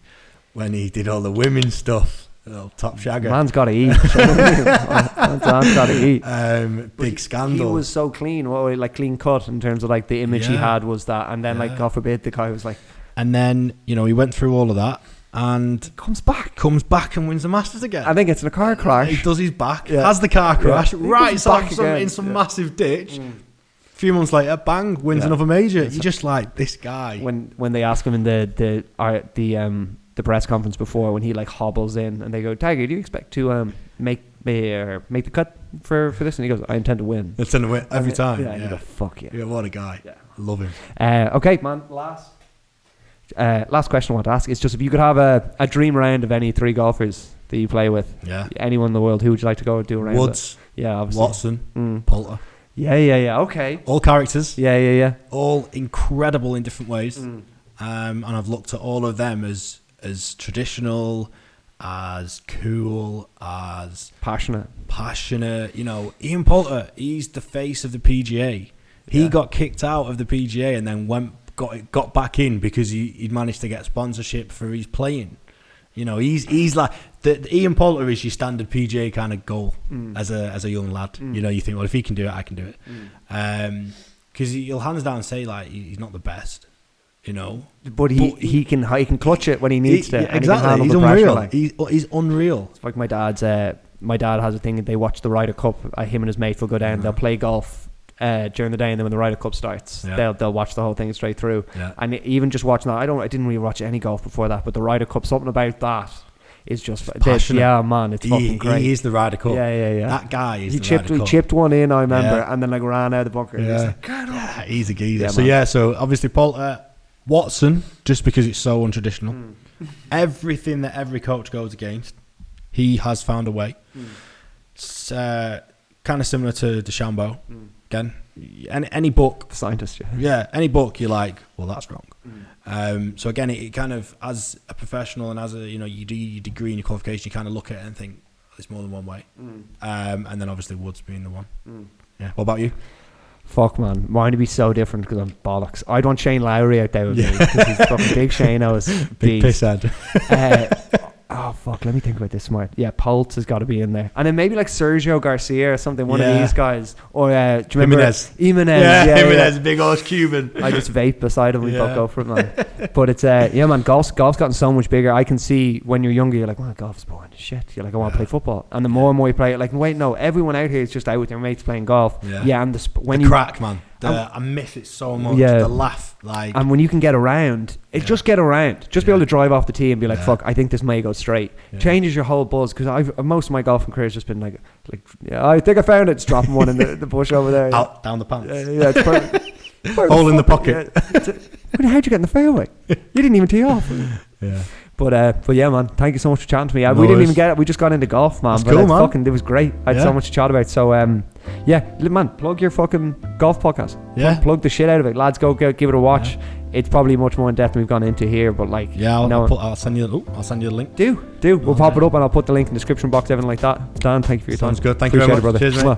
when he did all the women's stuff, top shagger. Man's got to eat. Man's got to eat. Big scandal. He was so clean, like clean cut in terms of like the image he had was that, and then like God forbid the guy was like. And then he went through all of that and comes back and wins the Masters again. I think it's in a car crash. He does his back, has the car crash, rights off in some massive ditch. A few months later, bang, wins another major. You're just like, this guy. When they ask him in the press conference before, when he like hobbles in and they go, Tiger, do you expect to make the cut for this? And he goes, I intend to win. Every time. Yeah, and you go, fuck yeah. Yeah, what a guy. Yeah. I love him. Okay, man, last question I want to ask is just if you could have a dream round of any 3 golfers that you play with, anyone in the world, who would you like to go do a round Woods, with? Yeah, obviously. Watson, Poulter. Yeah, okay. All characters. Yeah. All incredible in different ways. And I've looked at all of them as traditional, as cool, as passionate. You know, Ian Poulter, he's the face of the PGA. He got kicked out of the PGA and then got back in because he'd managed to get sponsorship for his playing. You know, he's like the Ian Poulter is your standard PGA kind of goal as a young lad. You know, you think, well, if he can do it, I can do it. Because he'll hands down say like he's not the best. You know, but he can clutch it when he needs to. Exactly, he's unreal. He's unreal. It's like my dad has a thing. They watch the Ryder Cup. Him and his mate will go down. They'll play golf during the day, and then when the Ryder Cup starts, they'll watch the whole thing straight through. And even just watching that, I didn't really watch any golf before that, but the Ryder Cup, something about that is just passionate. Yeah, man, it's fucking great. He is the Ryder Cup. Yeah. That guy is. He chipped one in, I remember, and then like ran out of the bunker. Yeah, and he's a geezer. So obviously Poulter. Watson, just because it's so untraditional. Everything that every coach goes against, he has found a way. It's kind of similar to DeChambeau. Again, any book, the scientist. Any book you're like, well, that's wrong. So again, it kind of, as a professional and as a you do your degree and your qualification, you kind of look at it and think there's more than one way. And then obviously Woods being the one. Yeah. What about you? Fuck, man. Mine would be so different because I'm bollocks. I'd want Shane Lowry out there with me because he's fucking big Shane. I was big pisshead. Oh, fuck. Let me think about this smart. Yeah, Pultz has got to be in there. And then maybe like Sergio Garcia or something, one of these guys. Or do you remember Jimenez? Jimenez, big old Cuban. I just vape beside him. We both go for it, man. But it's, man, golf's gotten so much bigger. I can see when you're younger, you're like, man, golf's boring as shit. You're like, I want to play football. And the more and more you play it, like, wait, no, everyone out here is just out with their mates playing golf. And when you crack, man. I miss it so much. The laugh, like. And when you can get around, just get around. Just be able to drive off the tee and be like, fuck, I think this may go straight. Changes your whole buzz, because most of my golfing career has just been like, I think I found it. Just dropping one in the bush over there. Out down the pants. It's perfect. Hole in the pocket. How'd you get in the fairway? You didn't even tee off. Yeah. But yeah, man, thank you so much for chatting to me. We didn't even get it. We just got into golf, man. That's cool, man. It was great. I had so much to chat about. So, man, plug your fucking golf podcast. Yeah. Plug the shit out of it. Lads, go give it a watch. Yeah. It's probably much more in depth than we've gone into here, but like, I'll send you the link. Do. We'll pop it up and I'll put the link in the description box, everything like that. Dan, thank you for your time. Sounds good. Thank you very much, brother. Cheers, mate.